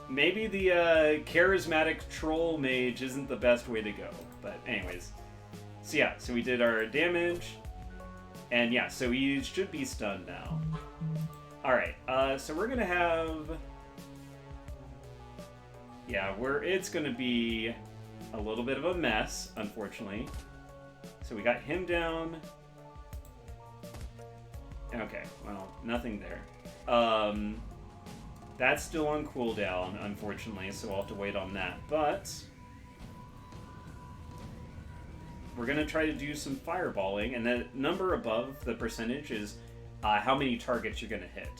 Maybe the charismatic troll mage isn't the best way to go, but anyways. So yeah, so we did our damage, and yeah, so he should be stunned now. Alright, so we're gonna have... Yeah, it's gonna be a little bit of a mess, unfortunately. So we got him down. Okay, well, nothing there. That's still on cooldown, unfortunately, so I'll have to wait on that. But we're going to try to do some fireballing, and the number above the percentage is how many targets you're going to hit.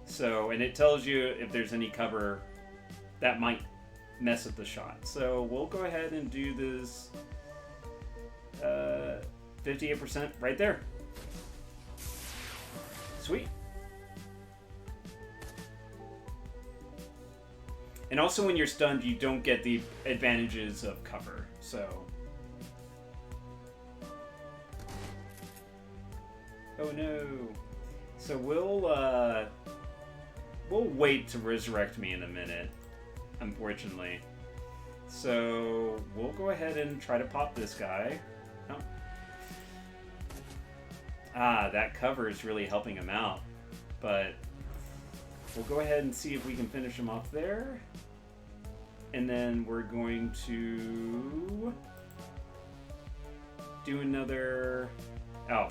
So, and it tells you if there's any cover that might mess with the shot. So we'll go ahead and do this 58% right there. Sweet. And also when you're stunned, you don't get the advantages of cover, so... Oh no. So we'll wait to resurrect me in a minute, unfortunately. So we'll go ahead and try to pop this guy. Oh. Ah, that cover is really helping him out, but we'll go ahead and see if we can finish him off there. And then we're going to do another... Oh.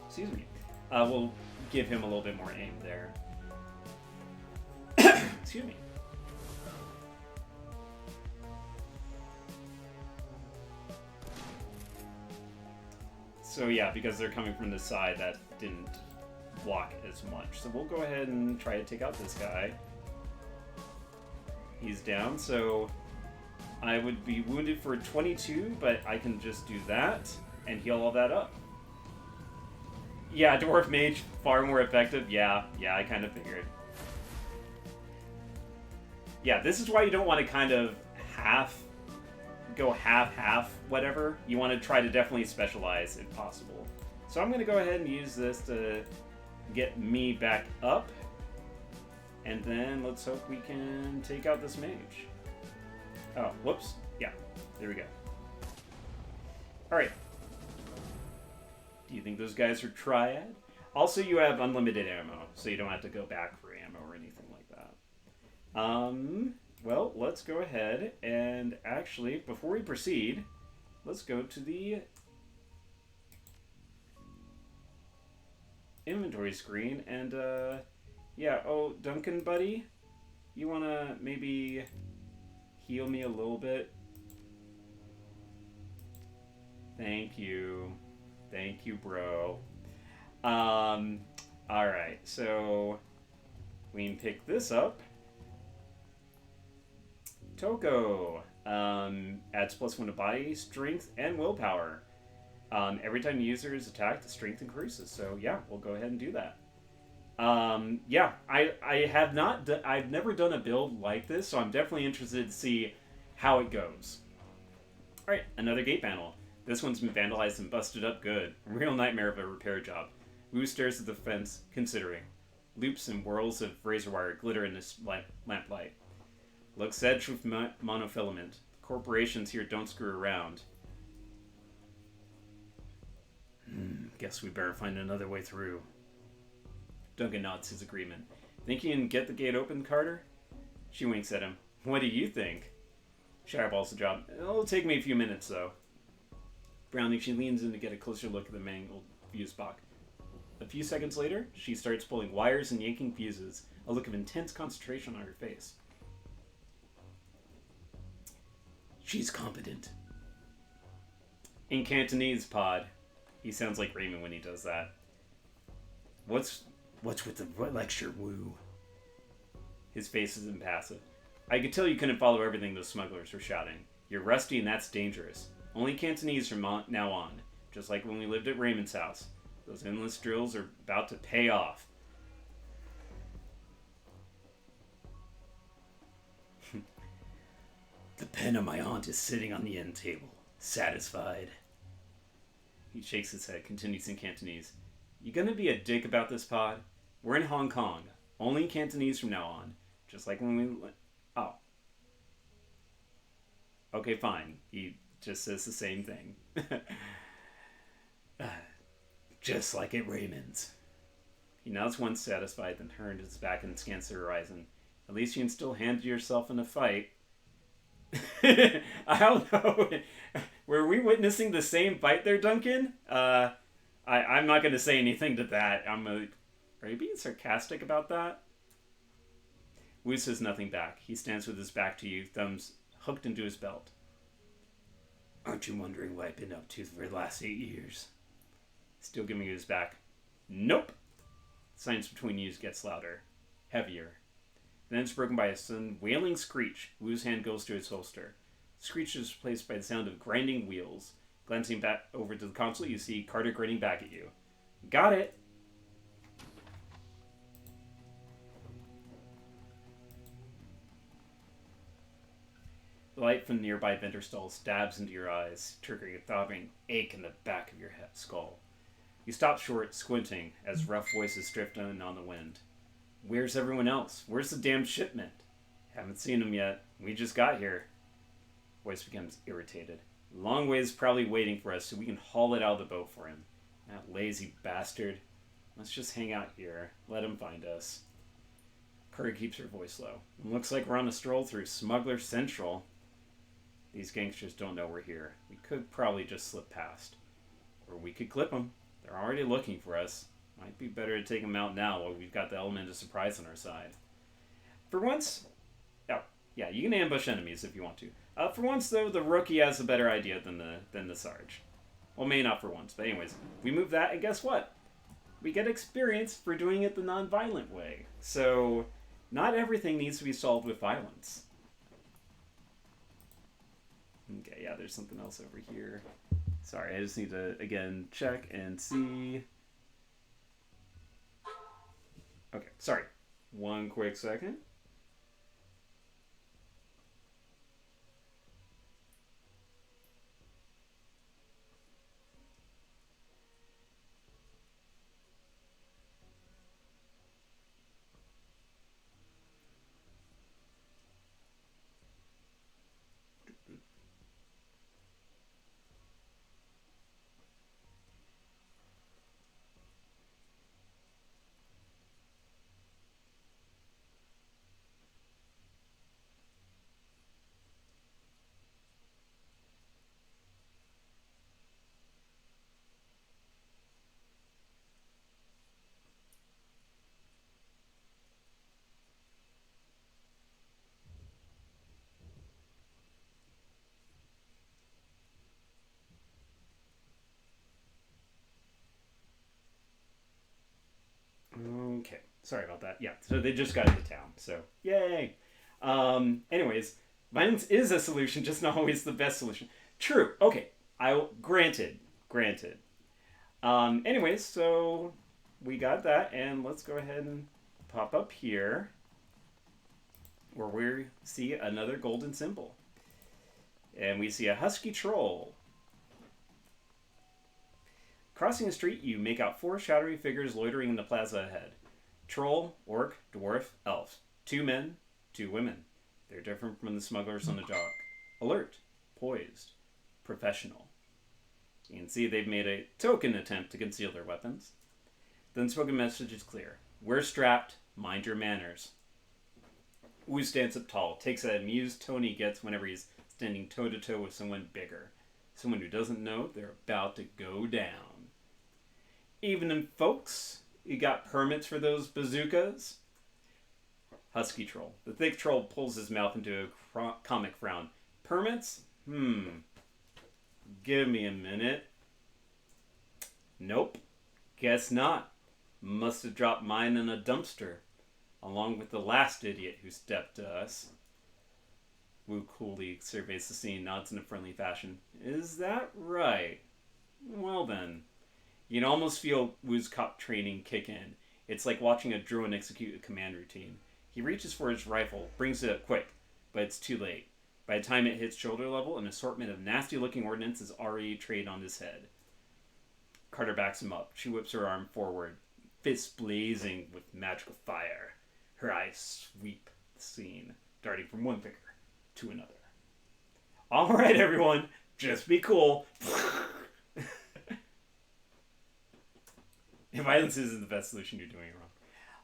Excuse me. We'll give him a little bit more aim there. Excuse me. So yeah, because they're coming from the side, that didn't block as much. So we'll go ahead and try to take out this guy. He's down, so I would be wounded for 22, but I can just do that and heal all that up. Yeah, Dwarf Mage, far more effective. Yeah, I kind of figured. Yeah, this is why you don't want to kind of go half, whatever. You want to try to definitely specialize if possible. So I'm going to go ahead and use this to get me back up. And then let's hope we can take out this mage. Oh, whoops. Yeah, there we go. Alright. Do you think those guys are triad? Also, you have unlimited ammo, so you don't have to go back for ammo or anything like that. Well, let's go ahead and actually, before we proceed, let's go to the inventory screen and, yeah, oh, Duncan, buddy, you wanna maybe heal me a little bit? Thank you. Thank you, bro. Alright, so we can pick this up. Toko. Adds +1 to body, strength, and willpower. Every time the user is attacked, the strength increases. So yeah, we'll go ahead and do that. Yeah, I have not. I've never done a build like this, so I'm definitely interested to see how it goes. All right, another gate panel. This one's been vandalized and busted up good. A real nightmare of a repair job. Wu stares at the fence, considering. Loops and whirls of razor wire glitter in this lamplight. Looks edged with monofilament. Corporations here don't screw around. Guess we better find another way through. Duncan nods his agreement. Think you can get the gate open, Carter? She winks at him. What do you think? She eyeballs the job. It'll take me a few minutes, though. Browning, she leans in to get a closer look at the mangled fuse box. A few seconds later, she starts pulling wires and yanking fuses, a look of intense concentration on her face. She's competent. In Cantonese, Pod. He sounds like Raymond when he does that. What's with the lecture, Wu? His face is impassive. I could tell you couldn't follow everything those smugglers were shouting. You're rusty and that's dangerous. Only Cantonese from now on. Just like when we lived at Raymond's house. Those endless drills are about to pay off. The pen of my aunt is sitting on the end table. Satisfied. He shakes his head, continues in Cantonese. You gonna be a dick about this, Pod? We're in Hong Kong. Only Cantonese from now on. Just like when we... Oh. Okay, fine. He just says the same thing. Just like at Raymond's. He nods once satisfied, then turned his back and scans the horizon. At least you can still handle yourself in a fight. I don't know. Were we witnessing the same fight there, Duncan? I'm not going to say anything to that. Are you being sarcastic about that? Wu says nothing back. He stands with his back to you, thumbs hooked into his belt. Aren't you wondering what I've been up to for the last 8 years? Still giving you his back. Nope. Silence between you gets louder, heavier. Then it's broken by a sudden wailing screech. Wu's hand goes to his holster. The screech is replaced by the sound of grinding wheels. Glancing back over to the console, you see Carter grinning back at you. Got it! The light from the nearby vendor stall stabs into your eyes, triggering a throbbing ache in the back of your skull. You stop short, squinting, as rough voices drift on the wind. Where's everyone else? Where's the damn shipment? Haven't seen him yet. We just got here. Voice becomes irritated. Longway's probably waiting for us so we can haul it out of the boat for him. That lazy bastard. Let's just hang out here. Let him find us. Curry keeps her voice low. Looks like we're on a stroll through Smuggler Central. These gangsters don't know we're here. We could probably just slip past. Or we could clip them. They're already looking for us. Might be better to take them out now while we've got the element of surprise on our side. For once... Oh, yeah, you can ambush enemies if you want to. For once, though, the rookie has a better idea than the Sarge. Well, maybe not for once, but anyways. We move that, and guess what? We get experience for doing it the non-violent way. So, not everything needs to be solved with violence. Okay, yeah, there's something else over here. Sorry, I just need to, again, check and see... Okay, sorry. One quick second. Okay, sorry about that. Yeah, so they just got into town, so yay. Anyways, violence is a solution, just not always the best solution. True. Okay, granted. Anyways, so we got that, and let's go ahead and pop up here where we see another golden symbol. And we see a husky troll. Crossing the street, you make out 4 shadowy figures loitering in the plaza ahead. Troll, orc, dwarf, elf. 2 men, 2 women. They're different from the smugglers on the dock. Alert, poised, professional. You can see they've made a token attempt to conceal their weapons. The unspoken message is clear. We're strapped, mind your manners. Wu stands up tall, takes that amused tone he gets whenever he's standing toe-to-toe with someone bigger. Someone who doesn't know they're about to go down. Evening, folks. You got permits for those bazookas? Husky troll. The thick troll pulls his mouth into a comic frown. Permits? Give me a minute. Nope. Guess not. Must have dropped mine in a dumpster, along with the last idiot who stepped to us. Wu coolly surveys the scene, nods in a friendly fashion. Is that right? Well then. You can almost feel Wu's cop training kick in. It's like watching a drone execute a command routine. He reaches for his rifle, brings it up quick, but it's too late. By the time it hits shoulder level, an assortment of nasty-looking ordnance is already trained on his head. Carter backs him up. She whips her arm forward, fists blazing with magical fire. Her eyes sweep the scene, darting from one figure to another. All right, everyone, just be cool. If violence isn't the best solution, you're doing it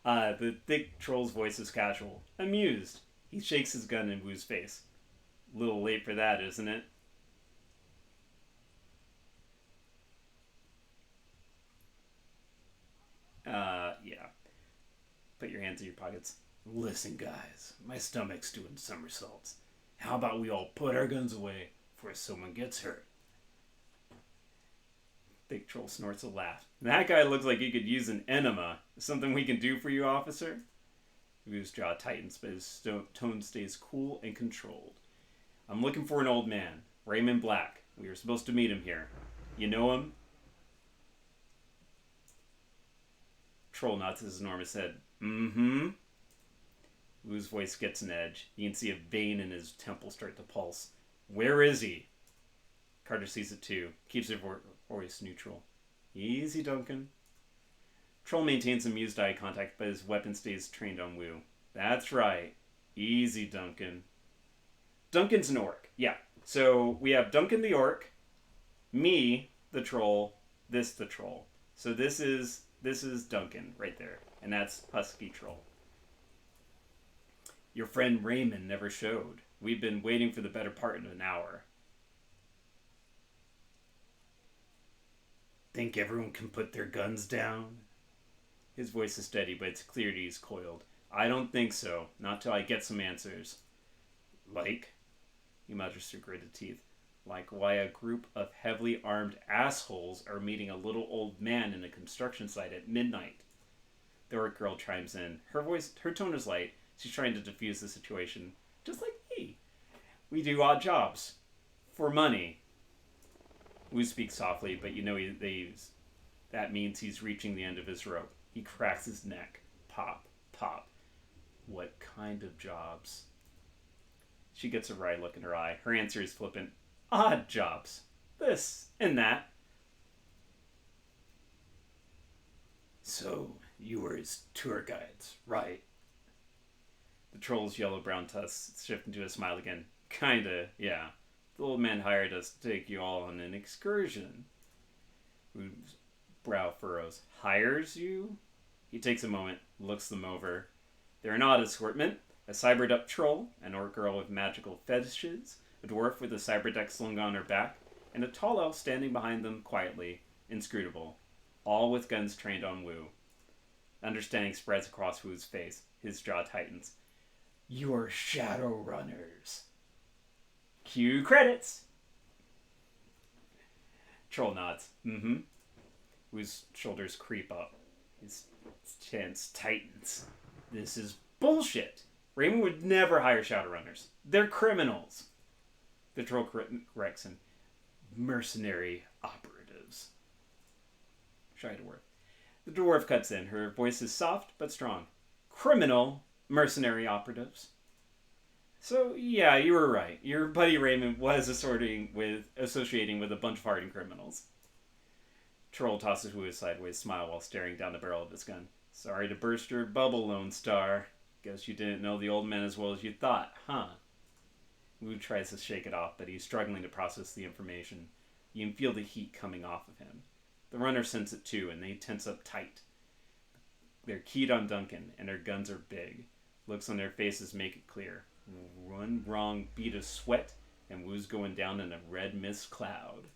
wrong. The thick troll's voice is casual, amused. He shakes his gun in Wu's face. A little late for that, isn't it? Yeah. Put your hands in your pockets. Listen, guys, my stomach's doing somersaults. How about we all put our guns away before someone gets hurt? Thick troll snorts a laugh. That guy looks like he could use an enema. Something we can do for you, officer? Wu's jaw tightens, but his tone stays cool and controlled. I'm looking for an old man. Raymond Black. We were supposed to meet him here. You know him? Troll nods his enormous head. Mm-hmm. Wu's voice gets an edge. You can see a vein in his temple start to pulse. Where is he? Carter sees it too. Keeps her voice neutral. Easy, Duncan. Troll maintains amused eye contact, but his weapon stays trained on Wu. That's right. Easy, Duncan. Duncan's an orc. Yeah. So we have Duncan the orc, me, the troll, this the troll. So this is Duncan right there. And that's Husky Troll. Your friend Raymond never showed. We've been waiting for the better part of an hour. Think everyone can put their guns down? His voice is steady, but it's clear he's coiled. I don't think so. Not till I get some answers. Like? He mutters through gritted teeth. Like why a group of heavily armed assholes are meeting a little old man in a construction site at midnight. The orc girl chimes in. Her tone is light. She's trying to defuse the situation. Just like me. We do odd jobs. For money. Wu speaks softly, but you know that means he's reaching the end of his rope. He cracks his neck. Pop, pop. What kind of jobs? She gets a wry look in her eye. Her answer is flippant. Odd jobs. This and that. So, you were his tour guides, right? The troll's yellow-brown tusks shift into a smile again. Kinda, yeah. The old man hired us to take you all on an excursion. Wu's brow furrows. Hires you? He takes a moment, looks them over. They're an odd assortment. A cyberduck troll, an orc girl with magical fetishes, a dwarf with a cyberduck slung on her back, and a tall elf standing behind them quietly, inscrutable. All with guns trained on Wu. Understanding spreads across Wu's face. His jaw tightens. You're Shadowrunners. Cue credits. Troll nods. Mm-hmm. Wu's shoulders creep up. His chance tightens. This is bullshit. Raymond would never hire Shadowrunners. They're criminals. The troll corrects him. Mercenary operatives. Shy dwarf. The dwarf cuts in. Her voice is soft but strong. Criminal mercenary operatives. So, yeah, you were right. Your buddy Raymond was associating with a bunch of hardened criminals. Troll tosses Wu a sideways smile while staring down the barrel of his gun. Sorry to burst your bubble, Lone Star. Guess you didn't know the old man as well as you thought, huh? Wu tries to shake it off, but he's struggling to process the information. You can feel the heat coming off of him. The runners sense it too, and they tense up tight. They're keyed on Duncan, and their guns are big. Looks on their faces make it clear. One wrong bead of sweat, and Wu's going down in a red mist cloud.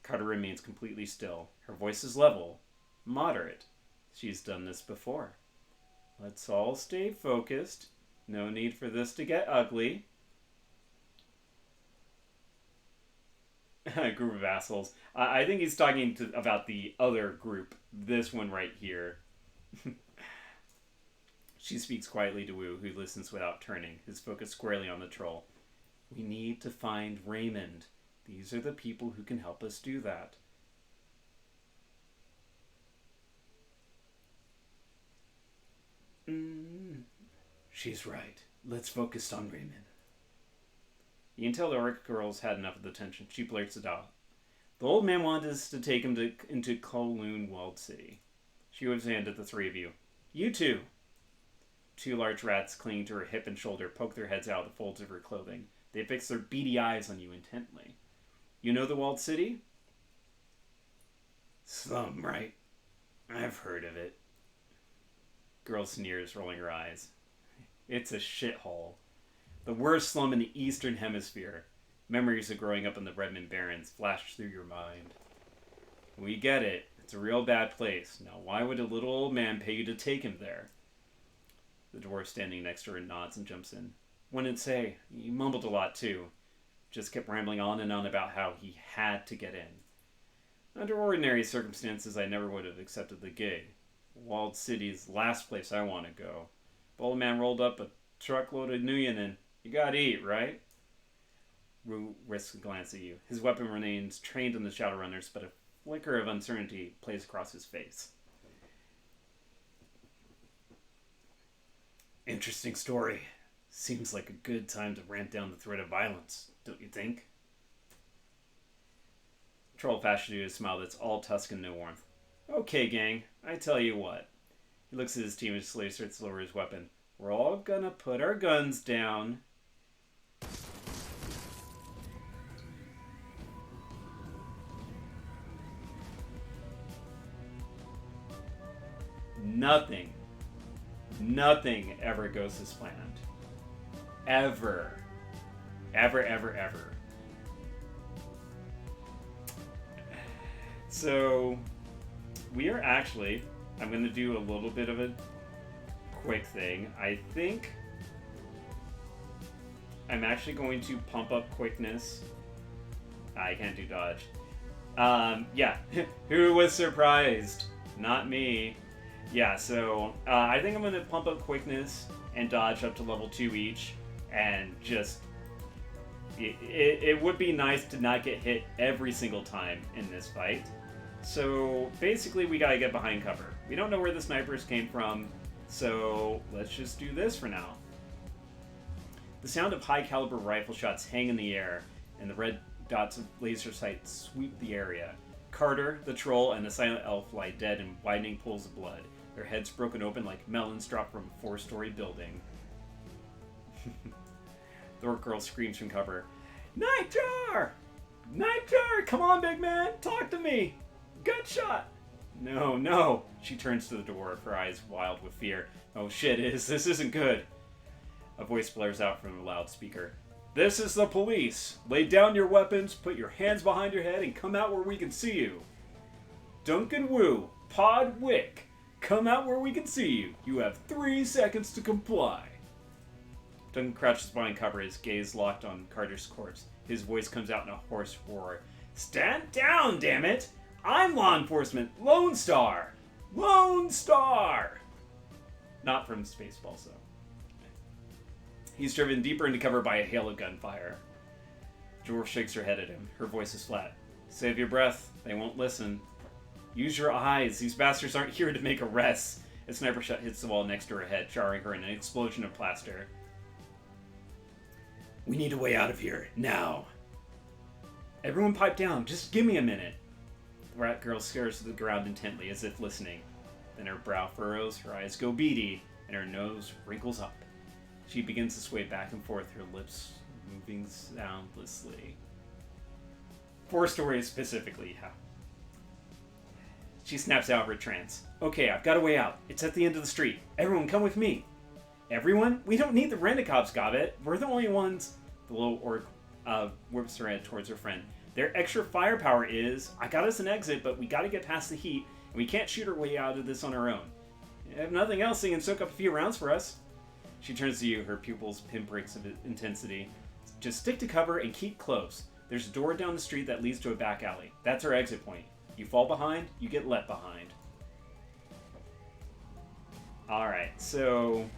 Carter remains completely still. Her voice is level, moderate. She's done this before. Let's all stay focused. No need for this to get ugly. A group of assholes. I think he's talking about the other group. This one right here. She speaks quietly to Wu, who listens without turning, his focus squarely on the troll. We need to find Raymond. These are the people who can help us do that. She's right. Let's focus on Raymond. You can tell the orc girl's had enough of the tension. She blurts it out. The old man wanted us to take him into Kowloon Walled City. She waves a hand at the three of you. You two! Two large rats clinging to her hip and shoulder poke their heads out of the folds of her clothing. They fix their beady eyes on you intently. You know the Walled City? Slum, right? I've heard of it. Girl sneers, rolling her eyes. It's a shithole. The worst slum in the Eastern Hemisphere. Memories of growing up in the Redmond Barrens flash through your mind. We get it. It's a real bad place. Now, why would a little old man pay you to take him there? The dwarf standing next to her nods and jumps in. Wouldn't say. He mumbled a lot, too. Just kept rambling on and on about how he had to get in. Under ordinary circumstances, I never would have accepted the gig. Walled City's the last place I want to go. The old man rolled up a truckload of Nuyen and you gotta eat, right? Wu risks a glance at you. His weapon remains trained on the Shadowrunners, but a flicker of uncertainty plays across his face. Interesting story. Seems like a good time to ramp down the threat of violence, don't you think? Troll fashions you a smile that's all tusk and no warmth. Okay, gang, I tell you what. He looks at his team and slowly starts to lower his weapon. We're all gonna put our guns down. Nothing ever goes as planned. Ever. Ever. So, we are actually, I'm going to do a little bit of a quick thing. I think I'm actually going to pump up quickness. I can't do dodge. Yeah. Who was surprised? Not me. Yeah, so I think I'm going to pump up quickness and dodge up to level 2 each. And just... It would be nice to not get hit every single time in this fight. So basically we gotta get behind cover. We don't know where the snipers came from, so let's just do this for now. The sound of high caliber rifle shots hang in the air, and the red dots of laser sights sweep the area. Carter, the troll, and the silent elf lie dead in widening pools of blood, their heads broken open like melons dropped from a 4-story building. The orc girl screams from cover. Nightjar! Nightjar! Come on, big man! Talk to me! Gunshot! No. She turns to the dwarf, her eyes wild with fear. Oh shit, this isn't good. A voice blares out from the loudspeaker. This is the police. Lay down your weapons, put your hands behind your head, and come out where we can see you. Duncan Wu, Pod Wick, come out where we can see you. You have 3 seconds to comply. Duncan crouches behind cover, his gaze locked on Carter's corpse. His voice comes out in a hoarse roar. Stand down, damn it! I'm law enforcement, Lone Star! Lone Star! Not from Spaceballs, though. He's driven deeper into cover by a hail of gunfire. Jor shakes her head at him. Her voice is flat. Save your breath. They won't listen. Use your eyes. These bastards aren't here to make arrests. A sniper shot hits the wall next to her head, jarring her in an explosion of plaster. We need a way out of here. Now. Everyone pipe down. Just give me a minute. The rat girl stares to the ground intently, as if listening. Then her brow furrows, her eyes go beady, and her nose wrinkles up. She begins to sway back and forth, her lips moving soundlessly. 4 stories specifically, yeah. She snaps out of her trance. Okay, I've got a way out. It's at the end of the street. Everyone, come with me. Everyone? We don't need the rent-a-cops, Gobbet. We're the only ones. The little orc whips her head towards her friend. Their extra firepower is, I got us an exit, but we gotta get past the heat, and we can't shoot our way out of this on our own. If nothing else, they can soak up a few rounds for us. She turns to you, her pupils pinpricks of intensity. Just stick to cover and keep close. There's a door down the street that leads to a back alley. That's our exit point. You fall behind, you get left behind. Alright, so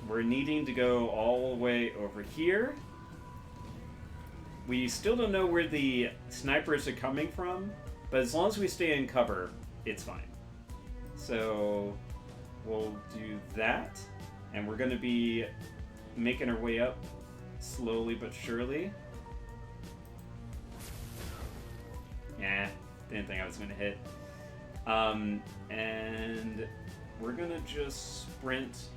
we're needing to go all the way over here. We still don't know where the snipers are coming from, but as long as we stay in cover, it's fine. So we'll do that, and we're going to be making our way up slowly but surely. Yeah, didn't think I was going to hit. And we're going to just sprint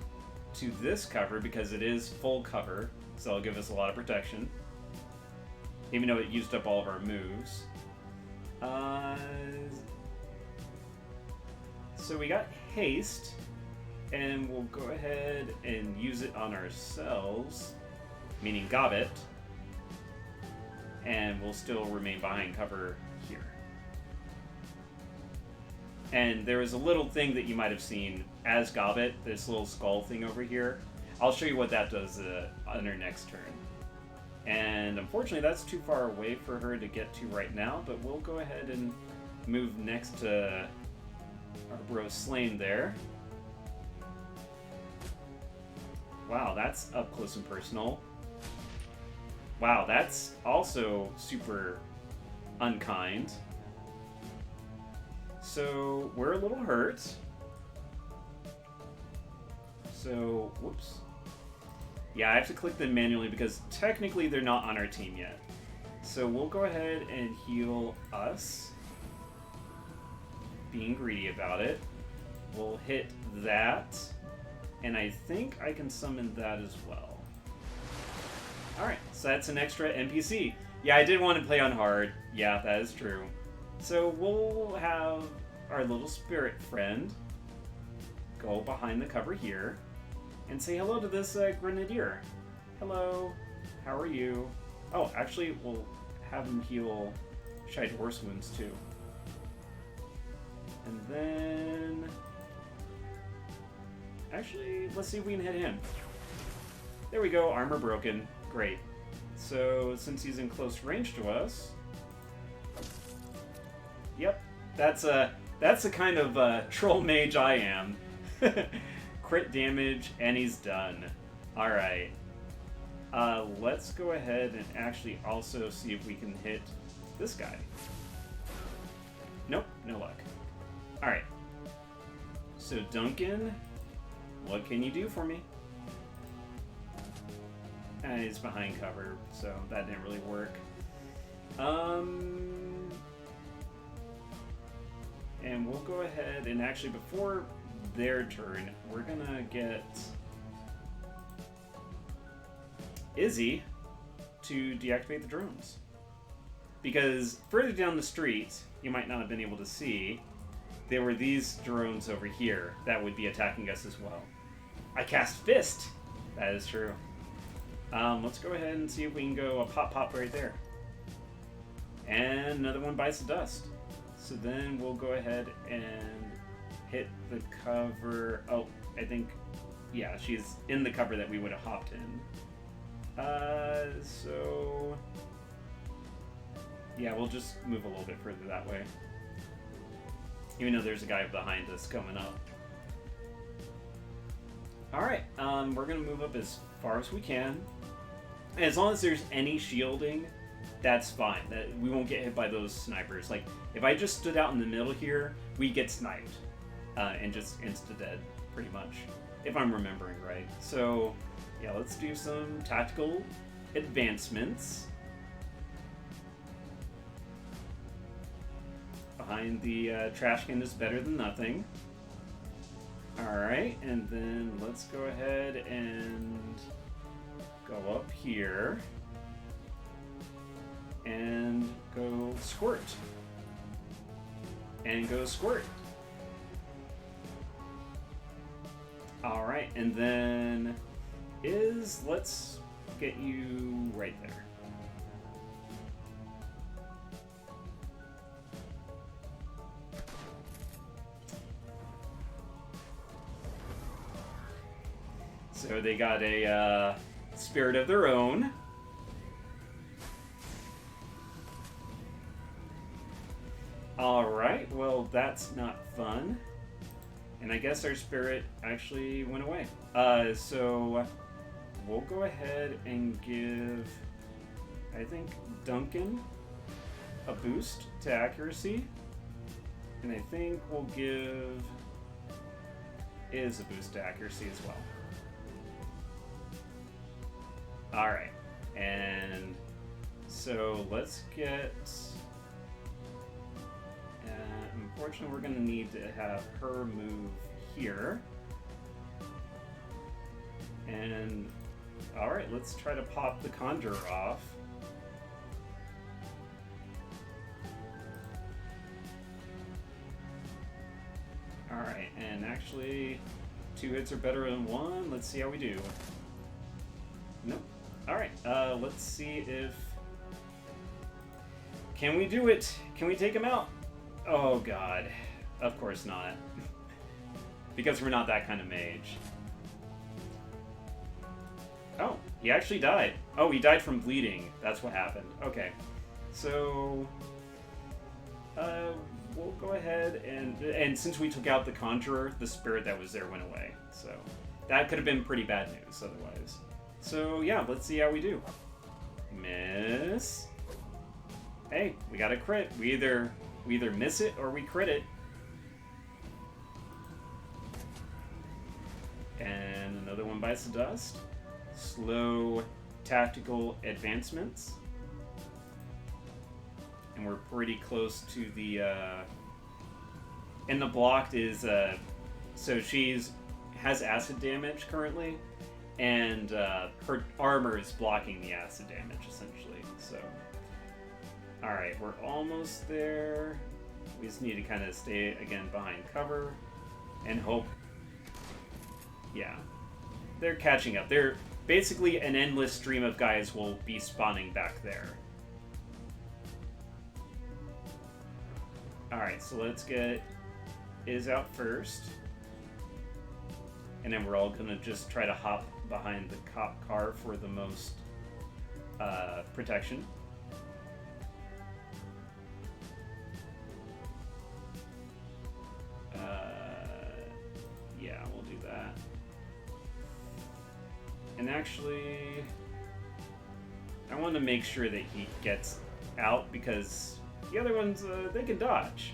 to this cover because it is full cover, so it'll give us a lot of protection. Even though it used up all of our moves. So we got haste, and we'll go ahead and use it on ourselves, meaning Gobbet, and we'll still remain behind cover here. And there is a little thing that you might have seen as Gobbet, this little skull thing over here. I'll show you what that does on her next turn. And unfortunately, that's too far away for her to get to right now, but we'll go ahead and move next to our bro Slayne there. Wow, that's up close and personal. Wow, that's also super unkind. So, we're a little hurt. So, whoops. Yeah, I have to click them manually because technically they're not on our team yet. So we'll go ahead and heal us. Being greedy about it. We'll hit that. And I think I can summon that as well. Alright, so that's an extra NPC. Yeah, I did want to play on hard. Yeah, that is true. So we'll have our little spirit friend go behind the cover here and say hello to this grenadier. Hello, how are you? Oh, actually, we'll have him heal Shy Horse wounds too. And then... actually, let's see if we can hit him. There we go, armor broken. Great. So, since he's in close range to us... Yep, that's the kind of troll mage I am. Crit damage, and he's done. Alright. Let's go ahead and actually also see if we can hit this guy. Nope, no luck. Alright. So, Duncan, what can you do for me? And he's behind cover, so that didn't really work. And we'll go ahead and actually, before their turn, we're gonna get Izzy to deactivate the drones. Because further down the street, you might not have been able to see, there were these drones over here that would be attacking us as well. I cast Fist! That is true. Let's go ahead and see if we can go a pop right there. And another one bites the dust. So then we'll go ahead and hit the cover. Oh, I think, yeah, she's in the cover that we would have hopped in. So, yeah, we'll just move a little bit further that way. Even though there's a guy behind us coming up. Alright, we're gonna move up as far as we can. And as long as there's any shielding, that's fine. That we won't get hit by those snipers. Like, if I just stood out in the middle here, we get sniped. And just insta-dead, pretty much. If I'm remembering right. So, yeah, let's do some tactical advancements. Behind the trash can is better than nothing. Alright, and then let's go ahead and go up here and go squirt. And go squirt. Alright, and then let's get you right there. So they got a spirit of their own. Alright, well that's not fun. And I guess our spirit actually went away. So we'll go ahead and give, I think, Duncan a boost to accuracy. And I think we'll give Iz a boost to accuracy as well. Alright, and so let's get... unfortunately, we're going to need to have her move here. And, alright, let's try to pop the Conjurer off. Alright, and actually, 2 hits are better than 1. Let's see how we do. Nope. Alright, let's see if... Can we do it? Can we take him out? Oh god. Of course not. Because we're not that kind of mage. Oh, he actually died. Oh, he died from bleeding. That's what happened. Okay. So... we'll go ahead and since we took out the Conjurer, the spirit that was there went away. So, that could have been pretty bad news otherwise. So, yeah, let's see how we do. Miss. Hey, we got a crit. We either miss it or we crit it. And another one bites the dust. Slow tactical advancements. And we're pretty close to the... And the blocked is... So has acid damage currently. And her armor is blocking the acid damage, essentially. So, alright, we're almost there. We just need to kind of stay, again, behind cover. And hope... Yeah. They're catching up. They're basically an endless stream of guys will be spawning back there. Alright, so let's get Iz out first. And then we're all gonna just try to hop behind the cop car for the most protection. Yeah, we'll do that. And actually, I want to make sure that he gets out because the other ones, they can dodge.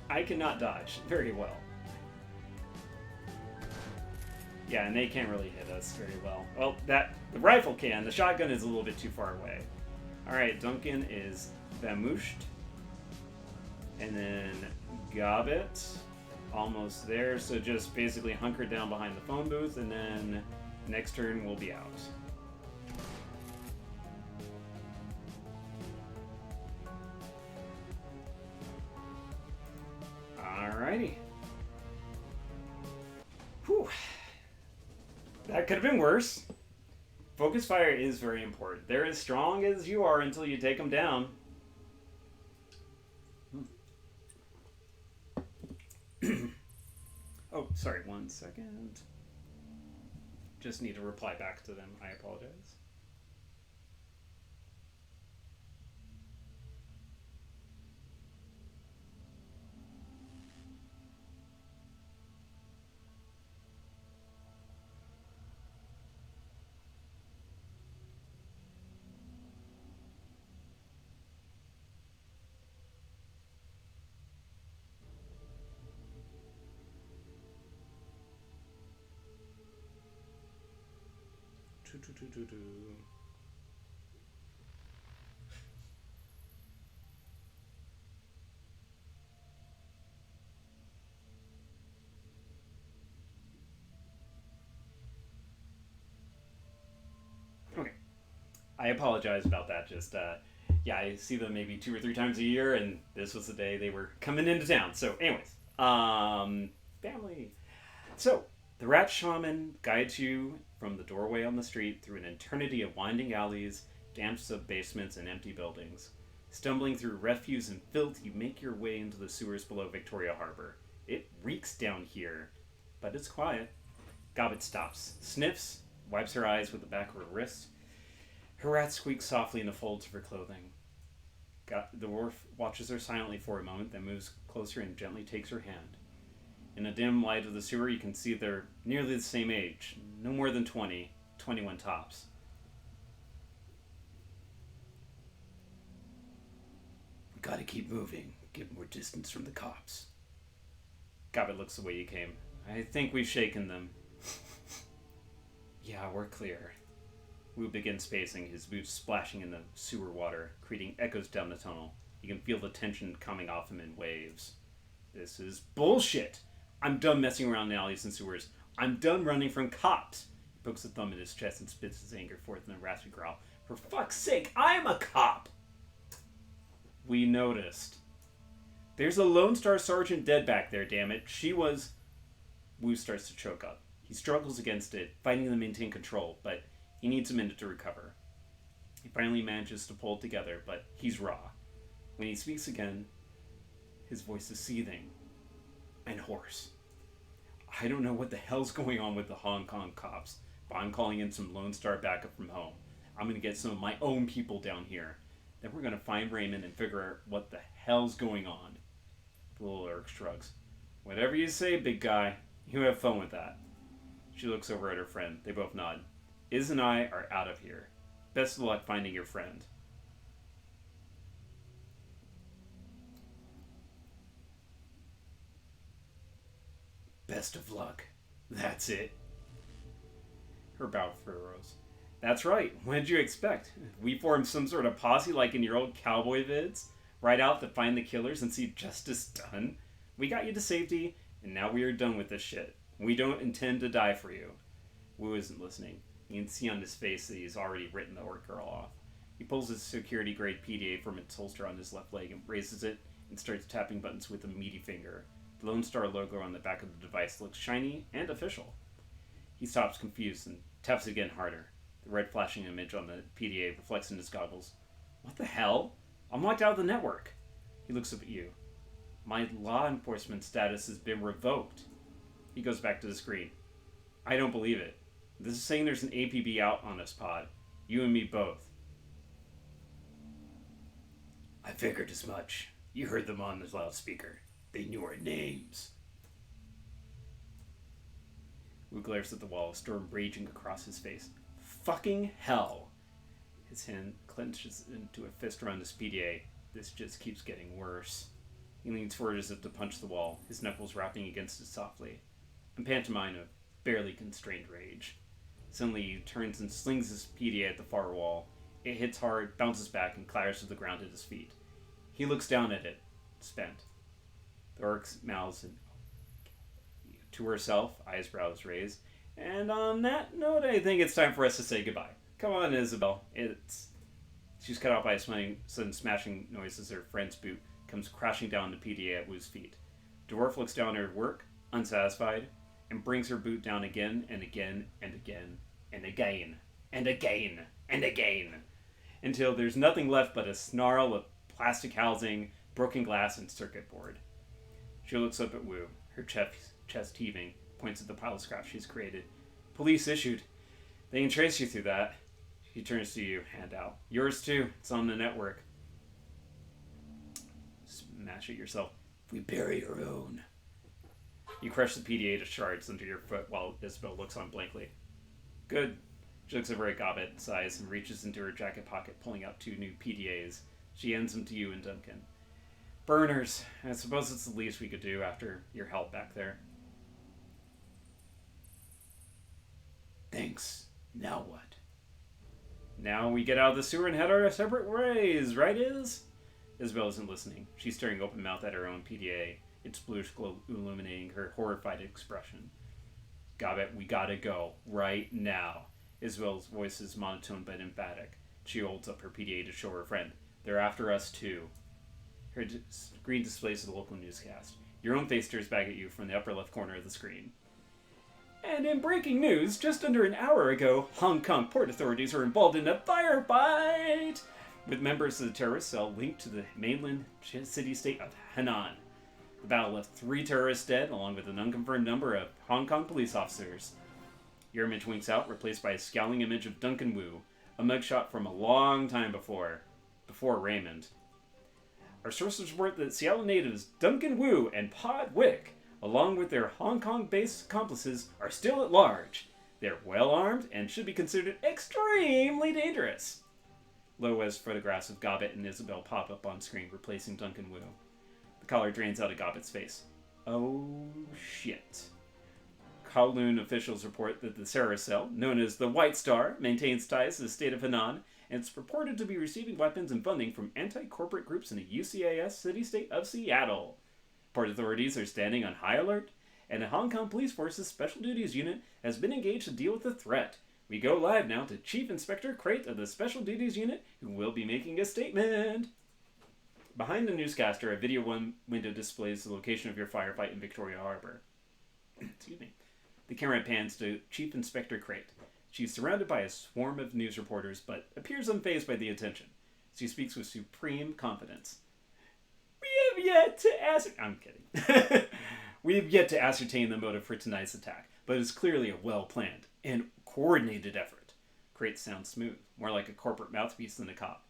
I cannot dodge very well. Yeah, and they can't really hit us very well. Well, the rifle can. The shotgun is a little bit too far away. Alright, Duncan is vamooshed. And then Gobbet, almost there. So just basically hunker down behind the phone booth, and then next turn we'll be out. Alrighty. Whew. That could have been worse. Focus fire is very important. They're as strong as you are until you take them down. Oh, sorry, 1 second. Just need to reply back to them. I apologize. Okay. I apologize about that. Just, yeah, I see them maybe 2 or 3 times a year, and this was the day they were coming into town. So, anyways, family. So, the rat shaman guides you from the doorway on the street through an eternity of winding alleys, damp sub-basements, and empty buildings. Stumbling through refuse and filth, you make your way into the sewers below Victoria Harbor. It reeks down here, but it's quiet. Gobbet stops, sniffs, wipes her eyes with the back of her wrist. Her rat squeaks softly in the folds of her clothing. The dwarf watches her silently for a moment, then moves closer and gently takes her hand. In the dim light of the sewer, you can see they're nearly the same age, no more than 20, 21 tops. We gotta keep moving, get more distance from the cops. Gobbet looks the way you came. I think we've shaken them. Yeah, we're clear. Wu begins pacing, his boots splashing in the sewer water, creating echoes down the tunnel. You can feel the tension coming off him in waves. This is bullshit! I'm done messing around in alleys and sewers. I'm done running from cops! He pokes a thumb in his chest and spits his anger forth in a raspy growl. For fuck's sake, I'm a cop! We noticed. There's a Lone Star Sergeant dead back there, damn it. She was... Wu starts to choke up. He struggles against it, fighting to maintain control, but he needs a minute to recover. He finally manages to pull it together, but he's raw. When he speaks again, his voice is seething and hoarse. I don't know what the hell's going on with the Hong Kong cops, but I'm calling in some Lone Star backup from home. I'm going to get some of my own people down here. Then we're going to find Raymond and figure out what the hell's going on. The little Urk shrugs. Whatever you say, big guy. You have fun with that. She looks over at her friend. They both nod. Iz and I are out of here. Best of luck finding your friend. Best of luck. That's it. Her brow furrows. That's right. What did you expect? We formed some sort of posse like in your old cowboy vids? Ride out to find the killers and see justice done? We got you to safety, and now we are done with this shit. We don't intend to die for you. Wu isn't listening. You can see on his face that he's already written the orc girl off. He pulls his security-grade PDA from its holster on his left leg and raises it and starts tapping buttons with a meaty finger. The Lone Star logo on the back of the device looks shiny and official. He stops confused and taps again harder. The red flashing image on the PDA reflects in his goggles. What the hell? I'm locked out of the network. He looks up at you. My law enforcement status has been revoked. He goes back to the screen. I don't believe it. This is saying there's an APB out on this pod. You and me both. I figured as much. You heard them on the loudspeaker. They knew our names. Wu glares at the wall, a storm raging across his face. Fucking hell! His hand clenches into a fist around his PDA. This just keeps getting worse. He leans forward as if to punch the wall, his knuckles rapping against it softly. A pantomime of barely constrained rage. Suddenly he turns and slings his PDA at the far wall. It hits hard, bounces back, and clatters to the ground at his feet. He looks down at it, spent. The orc's mouths to herself, eyebrows raised. And on that note, I think it's time for us to say goodbye. Come on, Isabel. She's cut off by a sudden smashing noise as her friend's boot comes crashing down the PDA at Wu's feet. Dwarf looks down at her work, unsatisfied, and brings her boot down again and again and again and again and again and again until there's nothing left but a snarl of plastic housing, broken glass, and circuit board. She looks up at Wu, her chest heaving, points at the pile of scraps she's created. Police issued. They can trace you through that. She turns to you, hand out. Yours too. It's on the network. Smash it yourself. We bury our own. You crush the PDA to shards under your foot while Isabel looks on blankly. Good. She looks over at Gobbet's eyes and reaches into her jacket pocket, pulling out 2 new PDAs. She hands them to you and Duncan. Burners. I suppose it's the least we could do after your help back there. Thanks. Now what? Now we get out of the sewer and head our separate ways, right, Isabel isn't listening. She's staring open-mouthed at her own PDA, its bluish glow illuminating her horrified expression. Gobbet, we gotta go. Right now. Isabel's voice is monotone but emphatic. She holds up her PDA to show her friend. They're after us, too. Her screen displays the local newscast. Your own face stares back at you from the upper left corner of the screen. And in breaking news, just under an hour ago, Hong Kong port authorities are involved in a firefight with members of the terrorist cell linked to the mainland city-state of Henan. The battle left 3 terrorists dead, along with an unconfirmed number of Hong Kong police officers. Your image winks out, replaced by a scowling image of Duncan Wu, a mugshot from a long time before Raymond. Our sources report that Seattle natives Duncan Wu and Pod Wick, along with their Hong Kong-based accomplices, are still at large. They're well-armed and should be considered extremely dangerous. Low-res photographs of Gobbet and Isabel pop up on screen, replacing Duncan Wu. The collar drains out of Gobbet's face. Oh, shit. Kowloon officials report that the Sarah Cell, known as the White Star, maintains ties to the state of Henan, and it's purported to be receiving weapons and funding from anti-corporate groups in the UCAS city-state of Seattle. Port authorities are standing on high alert, and the Hong Kong Police Force's Special Duties Unit has been engaged to deal with the threat. We go live now to Chief Inspector Crate of the Special Duties Unit, who will be making a statement. Behind the newscaster, a video window displays the location of your firefight in Victoria Harbor. Excuse me. The camera pans to Chief Inspector Crate. She's surrounded by a swarm of news reporters, but appears unfazed by the attention. She speaks with supreme confidence. We have yet to I'm kidding. We have yet to ascertain the motive for tonight's attack, but it's clearly a well-planned and coordinated effort. Crate sounds smooth, more like a corporate mouthpiece than a cop.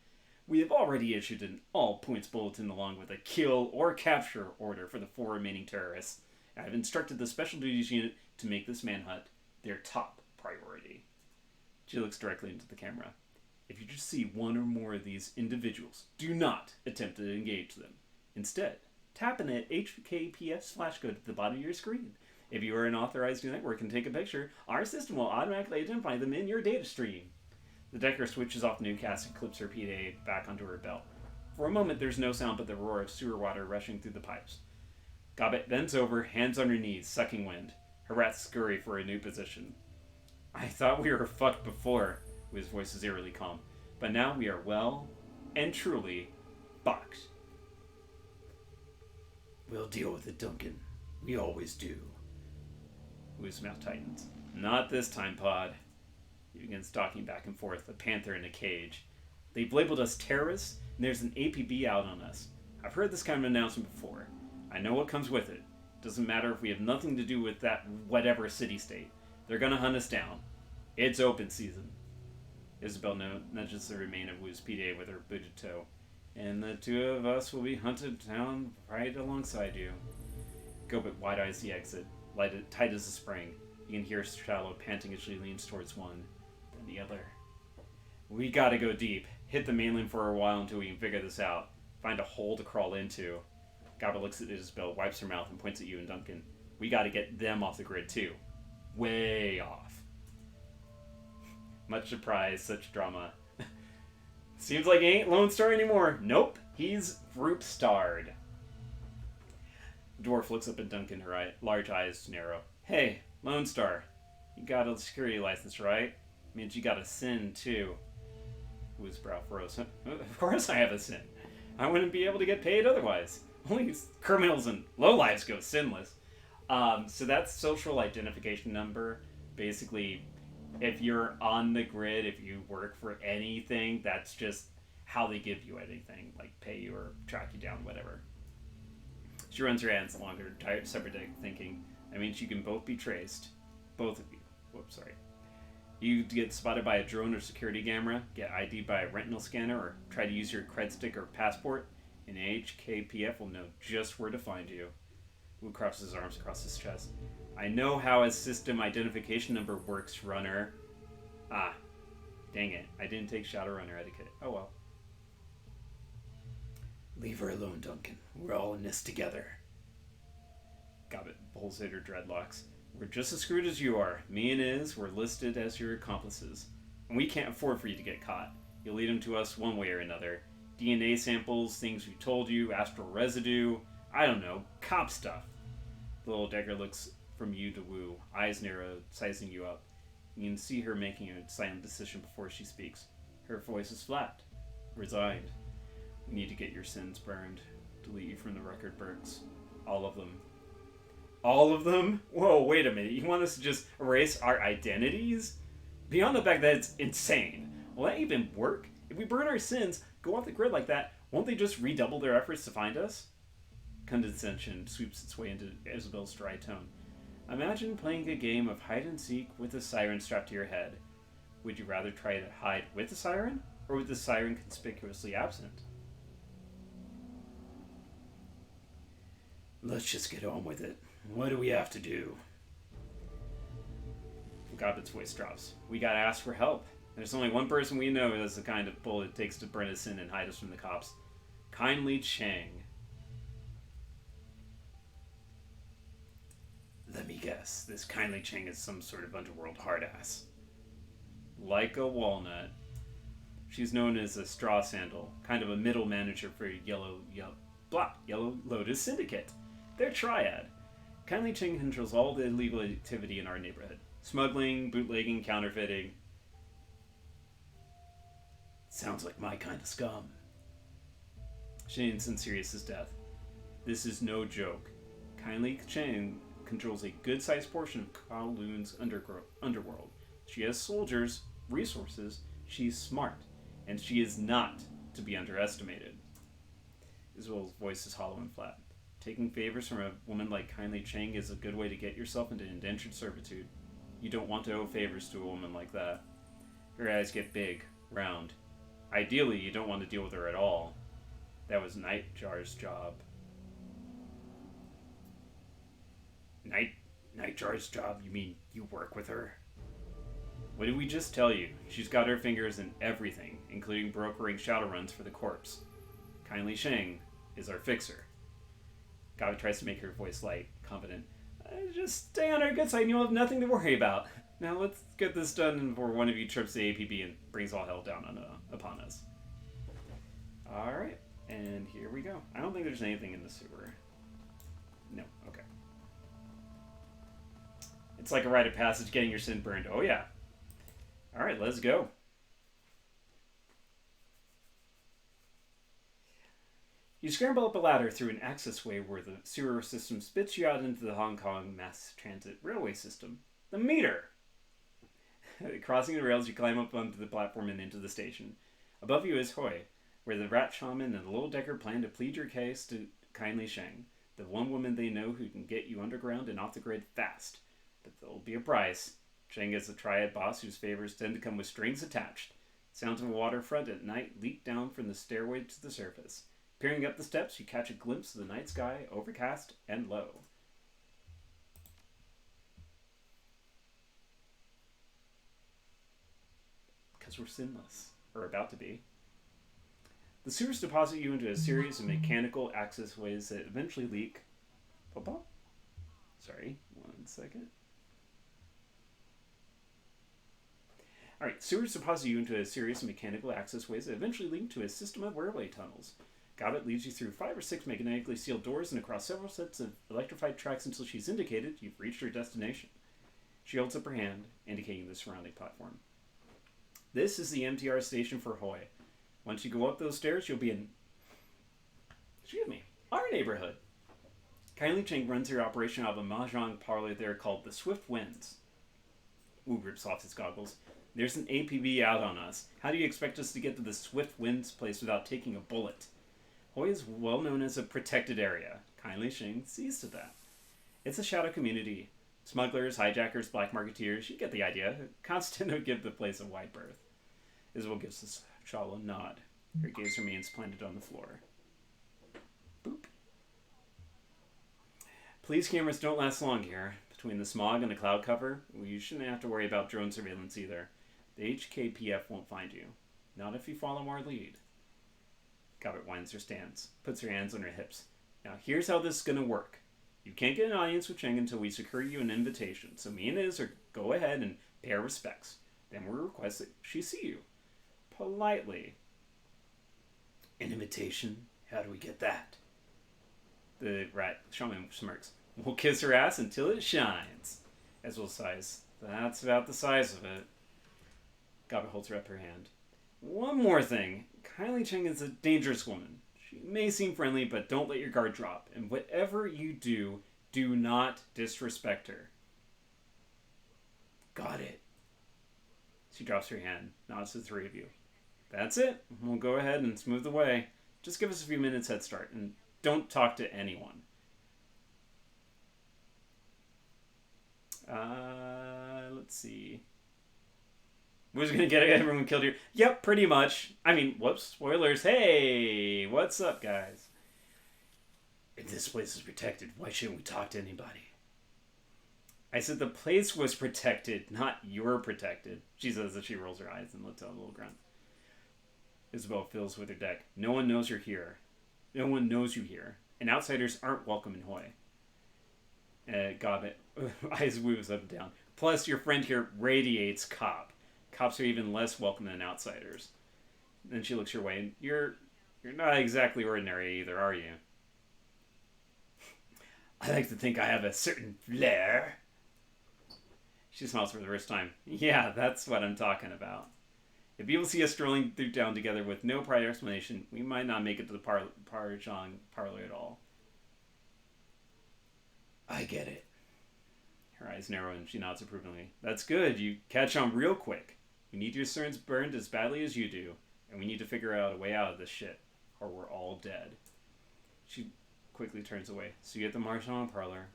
We have already issued an all-points bulletin along with a kill or capture order for the 4 remaining terrorists. I have instructed the Special Duties Unit to make this manhunt their top priority. She looks directly into the camera. If you just see one or more of these individuals, do not attempt to engage them. Instead, tap in an HKPS flash code at the bottom of your screen. If you are an authorized network and take a picture, our system will automatically identify them in your data stream. The Decker switches off the newscast and clips her PDA back onto her belt. For a moment, there's no sound but the roar of sewer water rushing through the pipes. Gobbet bends over, hands on her knees, sucking wind. Her rats scurry for a new position. I thought we were fucked before, his voice is eerily calm, but now we are well and truly fucked. We'll deal with it, Duncan. We always do. Wu's mouth tightens. Not this time, Pod. He begins stalking back and forth, a panther in a cage. They've labeled us terrorists, and there's an APB out on us. I've heard this kind of announcement before. I know what comes with it. Doesn't matter if we have nothing to do with that whatever city-state. They're gonna hunt us down. It's open season. Isabel nudges the remain of Wu's PDA with her booted toe. And the 2 of us will be hunted down right alongside you. Gobbet wide-eyes the exit, tight as a spring. You can hear Shallow panting as she leans towards one, then the other. We gotta go deep. Hit the mainland for a while until we can figure this out. Find a hole to crawl into. Gobbet looks at Isabel, wipes her mouth, and points at you and Duncan. We gotta get them off the grid, too. Way off. Much surprise, such drama. Seems like he ain't Lone Star anymore. Nope, he's group starred. The dwarf looks up at Duncan, her large eyes narrow. Hey, Lone Star, you got a security license, right? Means you got a sin, too. Wu's brow furrows. Of course I have a sin. I wouldn't be able to get paid otherwise. Only criminals and lowlifes go sinless. So that's social identification number. Basically, if you're on the grid, if you work for anything, that's just how they give you anything, like pay you or track you down, whatever. She runs her hands along her tired separate dick, thinking, I mean, you can both be traced. Both of you. Whoops, sorry. You get spotted by a drone or security camera, get ID'd by a retinal scanner, or try to use your cred stick or passport, and HKPF will know just where to find you. Wu crosses his arms across his chest. I know how a system identification number works, runner. Ah, dang it. I didn't take Shadowrunner etiquette. Oh well. Leave her alone, Duncan. We're all in this together. Gobbet pulls at her dreadlocks. We're just as screwed as you are. Me and Iz were listed as your accomplices. and we can't afford for you to get caught. You'll lead them to us one way or another. DNA samples, things we told you, astral residue, I don't know, cop stuff. The little Decker looks from you to Wu, eyes narrowed, sizing you up. You can see her making a silent decision before she speaks. Her voice is flat, resigned. We need to get your sins burned. Delete you from the record books. All of them. All of them? Whoa, wait a minute. You want us to just erase our identities? Beyond the fact that it's insane. Will that even work? If we burn our sins, go off the grid like that, won't they just redouble their efforts to find us? Condescension sweeps its way into Isabel's dry tone. Imagine playing a game of hide and seek with a siren strapped to your head. Would you rather try to hide with the siren, or with the siren conspicuously absent? Let's just get on with it. What do we have to do? Gobbet's voice drops. We gotta ask for help. There's only one person we know who has the kind of pull it takes to burn us in and hide us from the cops. Kindly Chang. Let me guess. This Kindly Chang is some sort of underworld hardass. Like a walnut. She's known as a straw sandal, kind of a middle manager for Yellow Lotus Syndicate. They're triad. Kindly Chang controls all the illegal activity in our neighborhood. Smuggling, bootlegging, counterfeiting. Sounds like my kind of scum. Shane's in Sirius's death. This is no joke. Kindly Chang controls a good-sized portion of Kowloon's underworld. She has soldiers, resources, she's smart, and she is not to be underestimated. Isabel's voice is hollow and flat. Taking favors from a woman like Kindly Chang is a good way to get yourself into indentured servitude. You don't want to owe favors to a woman like that. Her eyes get big, round. Ideally, you don't want to deal with her at all. That was Nightjar's job. Nightjar's job? You mean you work with her? What did we just tell you? She's got her fingers in everything, including brokering Shadowruns for the corpse. Kindly Chang is our fixer. Gabi tries to make her voice light, confident. Just stay on our good side and you'll have nothing to worry about. Now let's get this done before one of you trips the APB and brings all hell down upon us. Alright, and here we go. I don't think there's anything in the sewer. No, okay. It's like a rite of passage getting your sin burned. Oh yeah. Alright, let's go. You scramble up a ladder through an accessway where the sewer system spits you out into the Hong Kong mass transit railway system. The meter! Crossing the rails, you climb up onto the platform and into the station. Above you is Hoi, where the rat shaman and the little Decker plan to plead your case to Kindly Chang, the one woman they know who can get you underground and off the grid fast. But there'll be a price. Chang is a triad boss whose favors tend to come with strings attached. Sounds of a waterfront at night leak down from the stairway to the surface. Peering up the steps, you catch a glimpse of the night sky, overcast and low. Because we're sinless. Or about to be. The sewers deposit you into a series of mechanical accessways that eventually leak... Pop-pop? Sorry, 1 second. Alright, sewers deposit you into a series of mechanical accessways that eventually lead to a system of railway tunnels. Gabbett leads you through 5 or 6 magnetically sealed doors and across several sets of electrified tracks until she's indicated you've reached your destination. She holds up her hand, indicating the surrounding platform. This is the MTR station for Hoi. Once you go up those stairs, you'll be in... our neighborhood. Kindly Chang runs her operation out of a mahjong parlor there called the Swift Winds. Wu rips off his goggles. There's an APB out on us. How do you expect us to get to the Swift Winds place without taking a bullet? Hoi is well known as a protected area. Kindly Chang sees to that. It's a shadow community. Smugglers, hijackers, black marketeers, you get the idea. Constant would give the place a wide berth. Isabel gives a shallow nod. Her gaze remains planted on the floor. Boop. Police cameras don't last long here. Between the smog and the cloud cover, you shouldn't have to worry about drone surveillance either. The HKPF won't find you. Not if you follow our lead. Gabbett winds her stance, puts her hands on her hips. Now here's how this is gonna work. You can't get an audience with Chang until we secure you an invitation, so me and Iz are go ahead and pay our respects. Then we request that she see you. Politely. An invitation? How do we get that? The rat shaman smirks. We'll kiss her ass until it shines. Ezreal sighs. That's about the size of it. Gabe holds her up her hand. One more thing. Kylie Cheng is a dangerous woman. She may seem friendly, but don't let your guard drop. And whatever you do, do not disrespect her. Got it. She drops her hand, nods to the three of you. That's it. We'll go ahead and smooth the way. Just give us a few minutes head start, and don't talk to anyone. Let's see. Who's gonna get everyone killed here? Yep, pretty much. I mean, whoops, spoilers. Hey, what's up, guys? If this place is protected, why shouldn't we talk to anybody? I said the place was protected, not you're protected. She says as she rolls her eyes and lets out a little grunt. Isabel fills with her deck. No one knows you're here. No one knows you here. And outsiders aren't welcome in Hoy. Gabe eyes moves up and down. Plus, your friend here radiates cop. Cops are even less welcome than outsiders. Then she looks your way. You're not exactly ordinary either, are you? I like to think I have a certain flair. She smiles for the first time. Yeah, that's what I'm talking about. If people see us strolling through town together with no prior explanation, we might not make it to the Parjong parlor at all. I get it. Her eyes narrow and she nods approvingly. That's good. You catch on real quick. We need your cerns burned as badly as you do, and we need to figure out a way out of this shit, or we're all dead. She quickly turns away. See you at the Marchand parlor.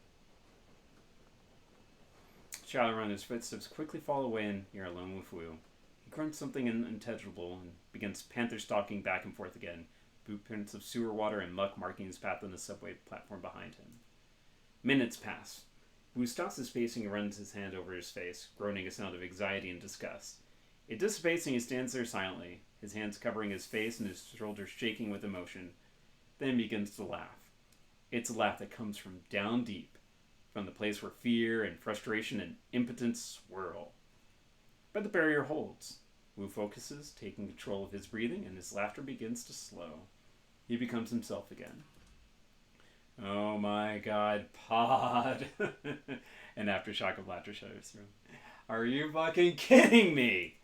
Shadowrun, his footsteps quickly fall away and you're alone with Wu. He grunts something unintelligible and begins panther stalking back and forth again, blueprints of sewer water and muck marking his path on the subway platform behind him. Minutes pass. Wu stops his pacing and runs his hand over his face, groaning a sound of anxiety and disgust. It dissipates and he stands there silently, his hands covering his face and his shoulders shaking with emotion, then begins to laugh. It's a laugh that comes from down deep, from the place where fear and frustration and impotence swirl. But the barrier holds. Wu focuses, taking control of his breathing, and his laughter begins to slow. He becomes himself again. Oh my god, Pod! An aftershock of laughter shudders through him. Are you fucking kidding me?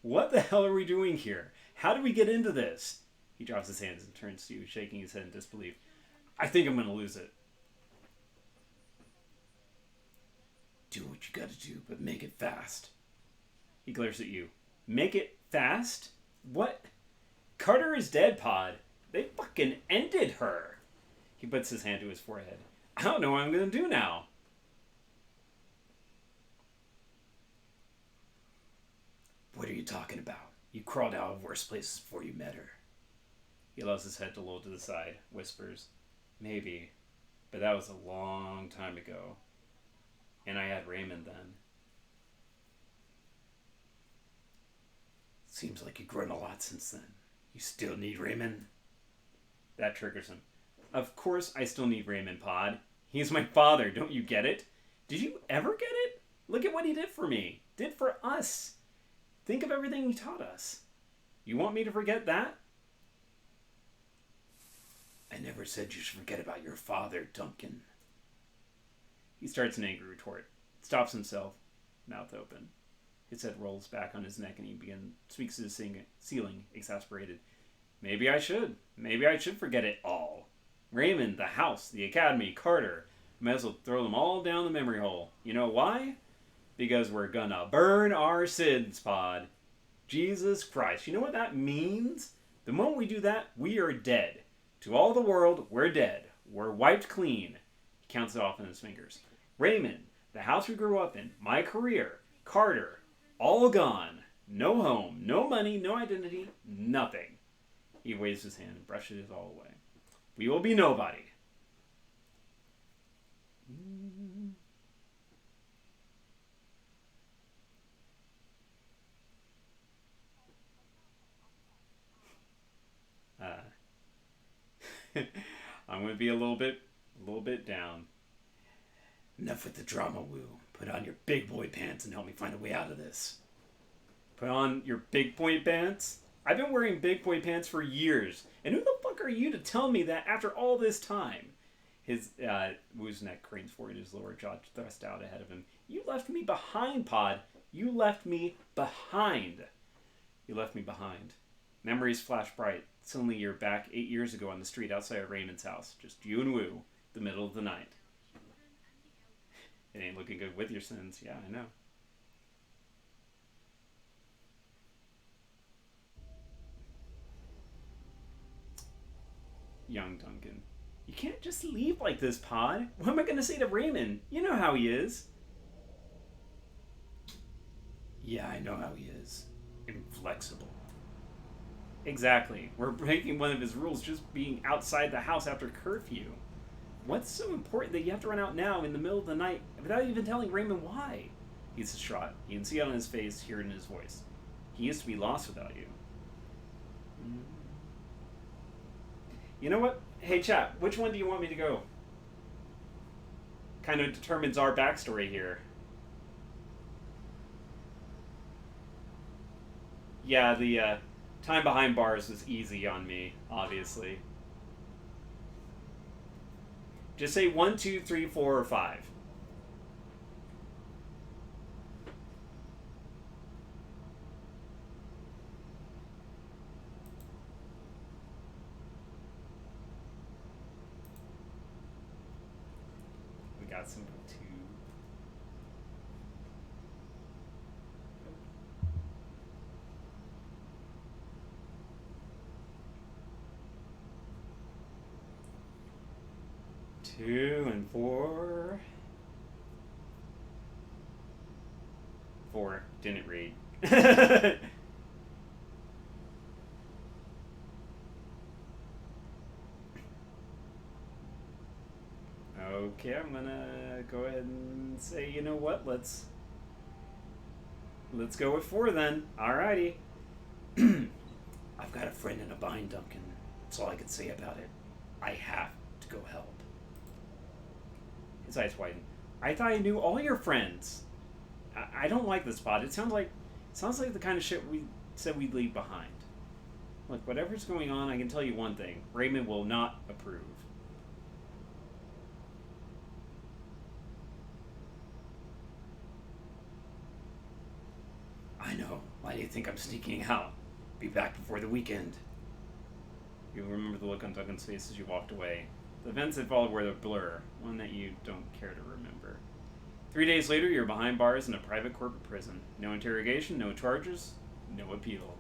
What the hell are we doing here? How did we get into this? He drops his hands and turns to you, shaking his head in disbelief. I think I'm gonna lose it. Do what you gotta do, but make it fast. He glares at you. Make it fast? What? Carter is dead, Pod. They fucking ended her. He puts his hand to his forehead. I don't know what I'm gonna do now. What are you talking about? You crawled out of worse places before you met her. He allows his head to loll to the side, whispers, Maybe, but that was a long time ago. And I had Raymond then. Seems like you've grown a lot since then. You still need Raymond? That triggers him. Of course I still need Raymond, Pod. He's my father, don't you get it? Did you ever get it? Look at what he did for me. Did for us. Think of everything he taught us. You want me to forget that? I never said you should forget about your father, Duncan. He starts an angry retort. Stops himself, mouth open. His head rolls back on his neck and he speaks to the ceiling, exasperated. Maybe I should. Maybe I should forget it all. Raymond, the house, the academy, Carter. Might as well throw them all down the memory hole. You know why? Because we're gonna burn our sins, Pod. Jesus Christ. You know what that means? The moment we do that, we are dead. To all the world, we're dead. We're wiped clean. He counts it off in his fingers. Raymond, the house we grew up in, my career, Carter, all gone. No home, no money, no identity, nothing. He waves his hand and brushes it all away. We will be nobody. I'm going to be a little bit down. Enough with the drama, Wu. Put on your big boy pants and help me find a way out of this. Put on your big point pants? I've been wearing big point pants for years. And who the fuck are you to tell me that after all this time? His Wu's neck cranes forward, his lower jaw thrust out ahead of him. You left me behind, Pod. You left me behind. You left me behind. Memories flash bright. Suddenly you're back 8 years ago on the street outside of Raymond's house. Just you and Wu, the middle of the night. It ain't looking good with your sins. Yeah, I know. Young Duncan. You can't just leave like this, Pod. What am I going to say to Raymond? You know how he is. Yeah, I know how he is. Inflexible. Exactly. We're breaking one of his rules just being outside the house after curfew. What's so important that you have to run out now in the middle of the night without even telling Raymond why? He's distraught. You can see it on his face, hear it in his voice. He used to be lost without you. You know what? Hey, chat, which one do you want me to go? Kind of determines our backstory here. Yeah, the time behind bars was easy on me, obviously. Just say 1, 2, 3, 4, or 5. We got some 2. Two and 4. 4. Didn't read. Okay, I'm gonna go ahead and say, you know what? Let's go with 4 then. Alrighty. I've got a friend in a bind, Duncan. That's all I can say about it. I have to go help. His eyes widen. I thought I knew all your friends. I don't like this spot. It sounds like the kind of shit we said we'd leave behind. Look, whatever's going on, I can tell you one thing. Raymond will not approve. I know. Why do you think I'm sneaking out? Be back before the weekend. You remember the look on Duncan's face as you walked away. The events that followed were a blur, one that you don't care to remember. 3 days later, you're behind bars in a private corporate prison. No interrogation, no charges, no appeal.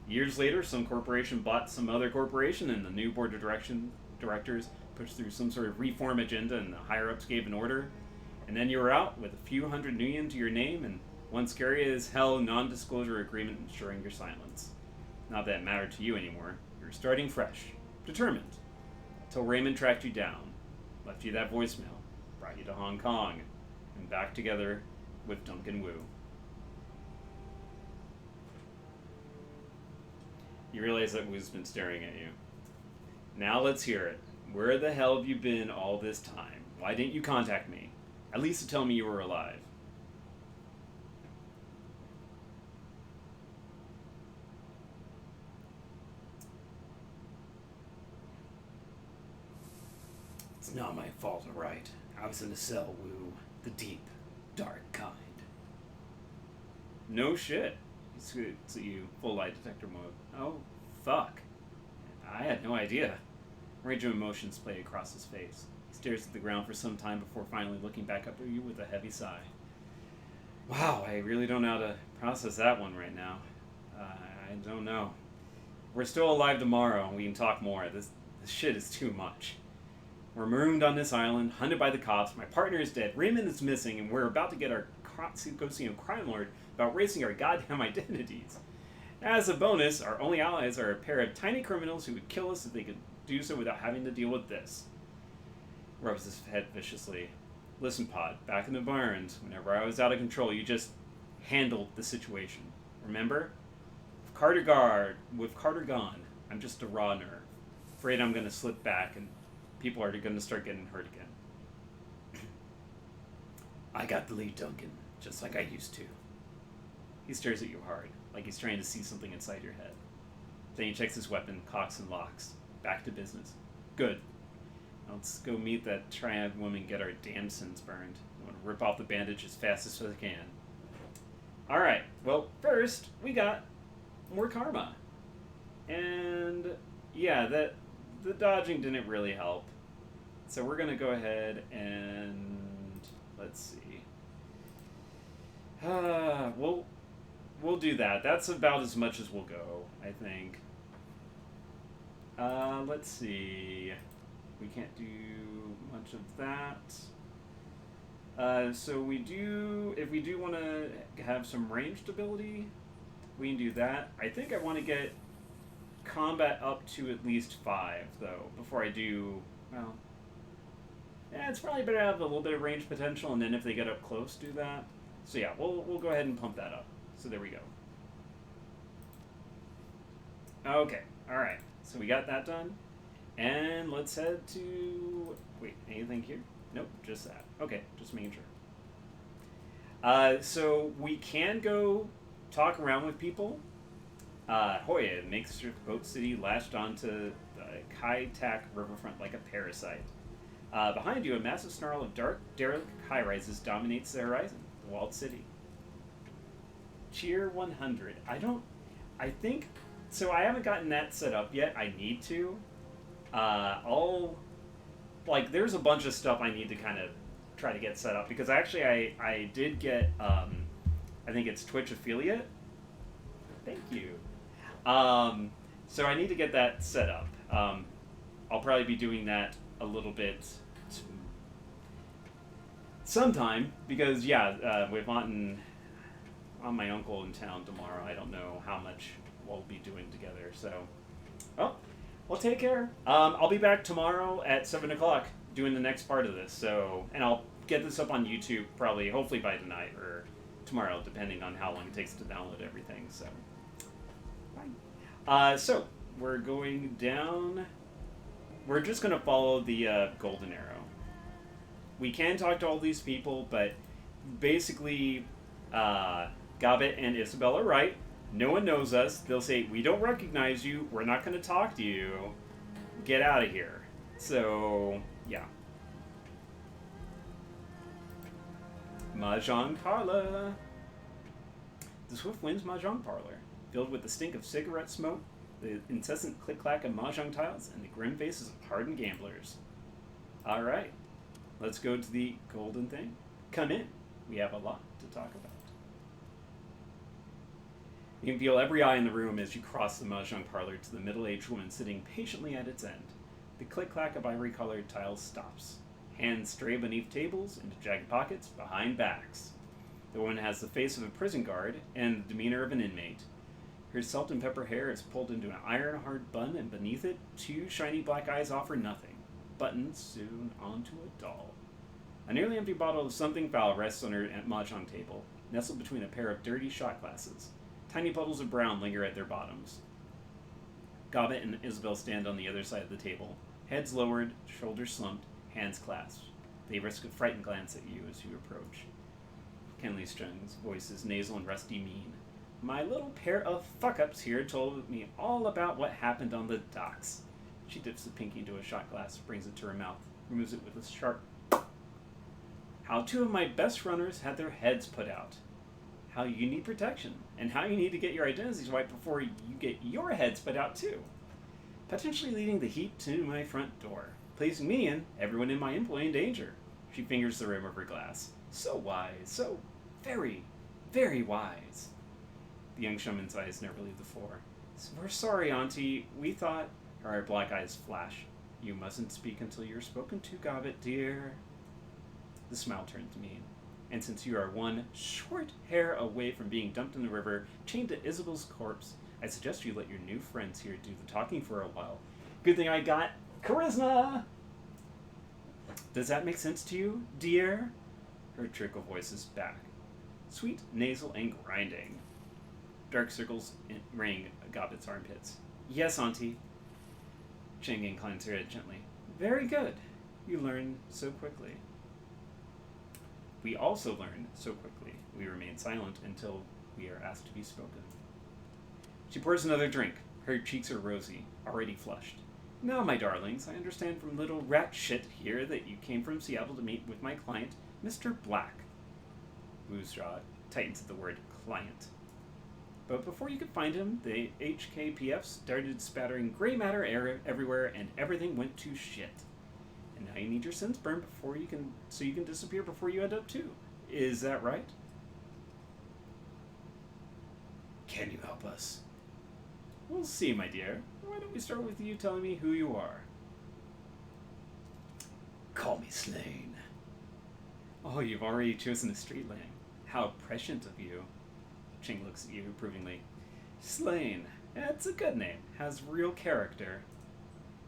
Years later, some corporation bought some other corporation, and the new board of directors pushed through some sort of reform agenda, and the higher-ups gave an order. And then you were out with a few hundred million to your name, and one scary as hell non-disclosure agreement ensuring your silence. Not that it mattered to you anymore. You're starting fresh, determined. Till Raymond tracked you down, left you that voicemail, brought you to Hong Kong, and back together with Duncan Wu. You realize that Wu's been staring at you. Now let's hear it. Where the hell have you been all this time? Why didn't you contact me? At least to tell me you were alive. It's not my fault, alright? I was in the cell, Wu. The deep, dark kind. No shit. It's you, full lie detector mode. Oh, fuck. I had no idea. A range of emotions play across his face. He stares at the ground for some time before finally looking back up at you with a heavy sigh. Wow, I really don't know how to process that one right now. I don't know. We're still alive tomorrow, and we can talk more. This shit is too much. We're marooned on this island, hunted by the cops. My partner is dead. Raymond is missing, and we're about to get our go see a crime lord about erasing our goddamn identities. As a bonus, our only allies are a pair of tiny criminals who would kill us if they could do so without having to deal with this. Rubs his head viciously. Listen, Pod, back in the barns, whenever I was out of control, you just handled the situation. Remember? With Carter gone, I'm just a raw nerve. Afraid I'm gonna slip back and people are gonna start getting hurt again. I got the lead, Duncan, just like I used to. He stares at you hard. like he's trying to see something inside your head. Then he checks his weapon, cocks and locks. Back to business. Good. Let's go meet that triad woman, get our damn sins burned. I want to rip off the bandage as fast as I can. Alright, well, first, we got more karma. And, yeah, the dodging didn't really help. So we're going to go ahead and, let's see. We'll do that. That's about as much as we'll go, I think. Let's see. We can't do much of that. So if we do want to have some ranged ability, we can do that. I think I want to get combat up to at least 5, though, before I do, well, yeah, it's probably better to have a little bit of range potential, and then if they get up close, do that. So yeah, we'll go ahead and pump that up. So there we go. Okay, alright. So we got that done. And let's head to... Wait, anything here? Nope, just that. Okay, just making sure. So we can go talk around with people. Hoya makes your boat city lashed onto the Kai-Tak riverfront like a parasite. Behind you, a massive snarl of dark, derelict high-rises dominates the horizon, the walled city. Cheer 100. So I haven't gotten that set up yet. I need to. There's a bunch of stuff I need to kind of try to get set up, because actually I did get, I think it's Twitch affiliate. Thank you. So I need to get that set up. I'll probably be doing that a little bit sometime, because with on my uncle in town tomorrow, I don't know how much we'll be doing together. So, well, take care. I'll be back tomorrow at 7 o'clock doing the next part of this. So, and I'll get this up on YouTube probably, hopefully by tonight or tomorrow, depending on how long it takes to download everything. So, bye. So we're going down. We're just gonna follow the golden arrow. We can talk to all these people, but basically, Gobbet and Isabel are right. No one knows us. They'll say, we don't recognize you. We're not going to talk to you. Get out of here. So, yeah. Mahjong Parlor. The Swift Winds Mahjong Parlor, filled with the stink of cigarette smoke, the incessant click-clack of mahjong tiles, and the grim faces of hardened gamblers. All right. Let's go to the golden thing. Come in. We have a lot to talk about. You can feel every eye in the room as you cross the mahjong parlor to the middle-aged woman sitting patiently at its end. The click-clack of ivory-colored tiles stops. Hands stray beneath tables, into jagged pockets, behind backs. The woman has the face of a prison guard and the demeanor of an inmate. Her salt and pepper hair is pulled into an iron-hard bun, and beneath it, 2 shiny black eyes offer nothing. Buttons sewn onto a doll. A nearly empty bottle of something foul rests on her mahjong table, nestled between a pair of dirty shot glasses. Tiny puddles of brown linger at their bottoms. Gobbet and Isabel stand on the other side of the table, heads lowered, shoulders slumped, hands clasped. They risk a frightened glance at you as you approach. Kenley Strung's voice is nasal and rusty mean. My little pair of fuck-ups here told me all about what happened on the docks. She dips the pinky into a shot glass, brings it to her mouth, removes it with a sharp... How 2 of my best runners had their heads put out. How you need protection, and how you need to get your identities right before you get your heads put out too. Potentially leading the heat to my front door, placing me and everyone in my employ in danger. She fingers the rim of her glass. So wise, so very, very wise. The young shaman's eyes never leave the floor. We're sorry, Auntie. We thought... Her black eyes flash. You mustn't speak until you're spoken to, Gobbet, dear. The smile turns mean. And since you are one short hair away from being dumped in the river, chained to Isabel's corpse, I suggest you let your new friends here do the talking for a while. Good thing I got charisma! Does that make sense to you, dear? Her trickle voice is back. Sweet, nasal, and grinding. Dark circles ring Gobbet's armpits. Yes, Auntie. Cheng inclines her head gently. Very good. You learn so quickly. We also learn so quickly. We remain silent until we are asked to be spoken. She pours another drink. Her cheeks are rosy, already flushed. Now, my darlings, I understand from little rat shit here that you came from Seattle to meet with my client, Mr. Black. Wu's jaw tightens at the word client. But before you could find him, the HKPF started spattering gray matter everywhere, and everything went to shit. And now you need your sins burned so you can disappear before you end up too. Is that right? Can you help us? We'll see, my dear. Why don't we start with you telling me who you are? Call me Slayne. Oh, you've already chosen a street name. How prescient of you. Ching looks at you approvingly. Slayne. That's a good name. Has real character.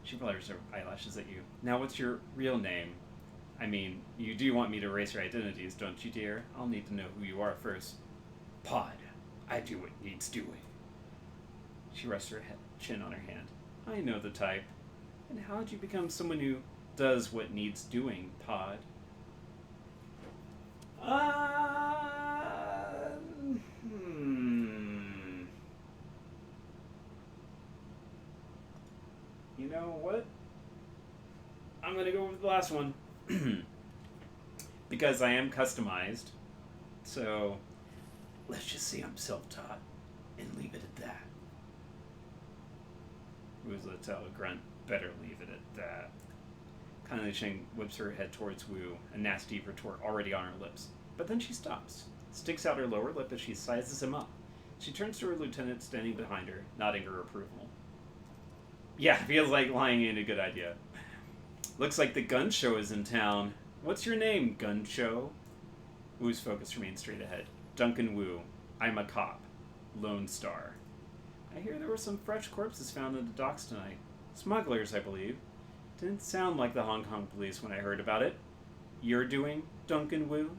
She flutters her eyelashes at you. Now what's your real name? I mean, you do want me to erase your identities, don't you, dear? I'll need to know who you are first. Pod. I do what needs doing. She rests her chin on her hand. I know the type. And how'd you become someone who does what needs doing, Pod? You know what? I'm gonna go with the last one. Because I am customized. So, let's just say I'm self-taught and leave it at that. Wu lets out a grunt. Better leave it at that. Kindly Ching whips her head towards Wu, a nasty retort already on her lips. But then she stops, sticks out her lower lip as she sizes him up. She turns to her lieutenant standing behind her, nodding her approval. Yeah, feels like lying ain't a good idea. Looks like the gun show is in town. What's your name, gun show? Wu's focus remains straight ahead. Duncan Wu. I'm a cop. Lone Star. I hear there were some fresh corpses found in the docks tonight. Smugglers, I believe. Didn't sound like the Hong Kong police when I heard about it. You're doing, Duncan Wu?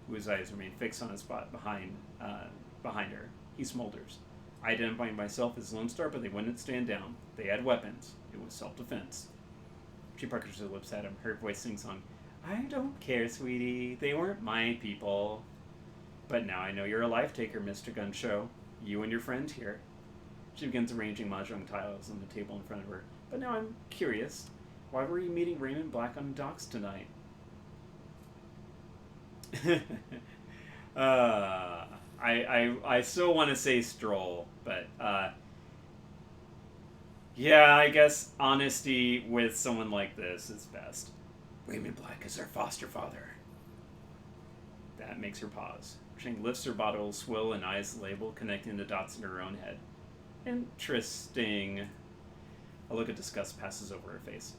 Wu's eyes remain fixed on a spot behind her. He smolders. I identified myself as Lone Star, but they wouldn't stand down. They had weapons. It was self-defense. She puckers her lips at him. Her voice sings on. I don't care, sweetie. They weren't my people. But now I know you're a life-taker, Mr. Gun Show. You and your friend here. She begins arranging mahjong tiles on the table in front of her. But now I'm curious. Why were you meeting Raymond Black on docks tonight? I still want to say stroll, but yeah, I guess honesty with someone like this is best. Raymond Black is our foster father. That makes her pause. Ching lifts her bottle swill and eyes the label, connecting the dots in her own head. Interesting. A look of disgust passes over her face.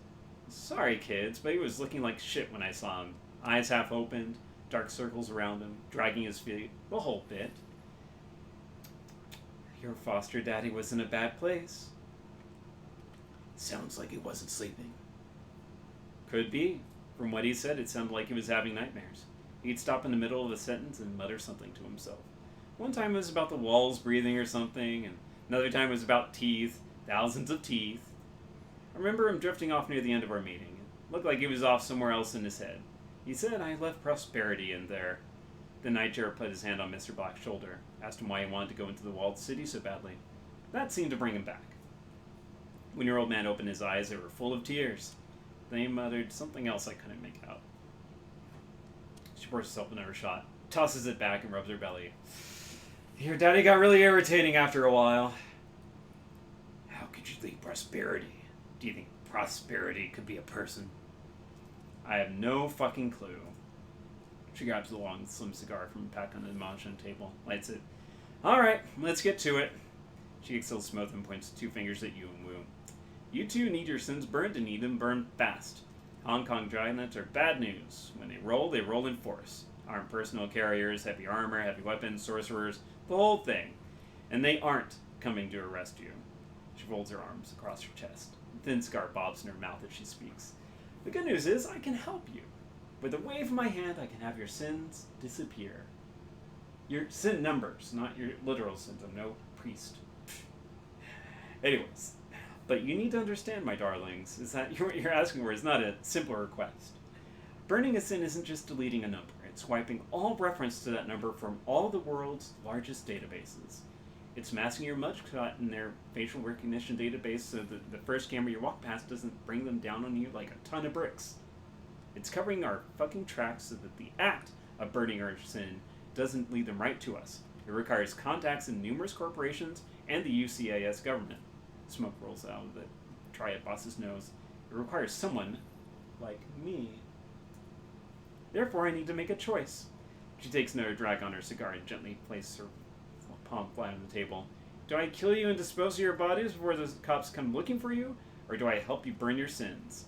Sorry, kids, but he was looking like shit when I saw him. Eyes half opened, dark circles around him, dragging his feet, the whole bit. Your foster daddy was in a bad place. Sounds like he wasn't sleeping. Could be. From what he said, it sounded like he was having nightmares. He'd stop in the middle of a sentence and mutter something to himself. One time it was about the walls breathing or something, and another time it was about teeth, thousands of teeth. I remember him drifting off near the end of our meeting. It looked like he was off somewhere else in his head. He said I left prosperity in there. The Nightjar put his hand on Mr. Black's shoulder, asked him why he wanted to go into the walled city so badly. That seemed to bring him back. When your old man opened his eyes, they were full of tears. Then he muttered something else I couldn't make out. She pours herself another shot, tosses it back, and rubs her belly. Your daddy got really irritating after a while. How could you leave prosperity? Do you think prosperity could be a person? I have no fucking clue. She grabs the long, slim cigar from a pack on the mahjong table, lights it. Alright, let's get to it. She exhales smoke and points 2 fingers at you and Wu. You two need your sins burned and need them burned fast. Hong Kong dragons are bad news. When they roll in force. Armed personal carriers, heavy armor, heavy weapons, sorcerers, the whole thing. And they aren't coming to arrest you. She folds her arms across her chest. A thin scar bobs in her mouth as she speaks. The good news is I can help you. With a wave of my hand, I can have your sins disappear. Your sin numbers, not your literal sins. I'm no priest. Anyways, but you need to understand, my darlings, is that what you're asking for is not a simple request. Burning a sin isn't just deleting a number. It's wiping all reference to that number from all the world's largest databases. It's masking your mugshot in their facial recognition database so that the first camera you walk past doesn't bring them down on you like a ton of bricks. It's covering our fucking tracks so that the act of burning our sin doesn't lead them right to us. It requires contacts in numerous corporations and the UCAS government. Smoke rolls out of the Triad boss's nose. It requires someone like me. Therefore, I need to make a choice. She takes another drag on her cigar and gently places her palm flat on the table. Do I kill you and dispose of your bodies before the cops come looking for you? Or do I help you burn your sins?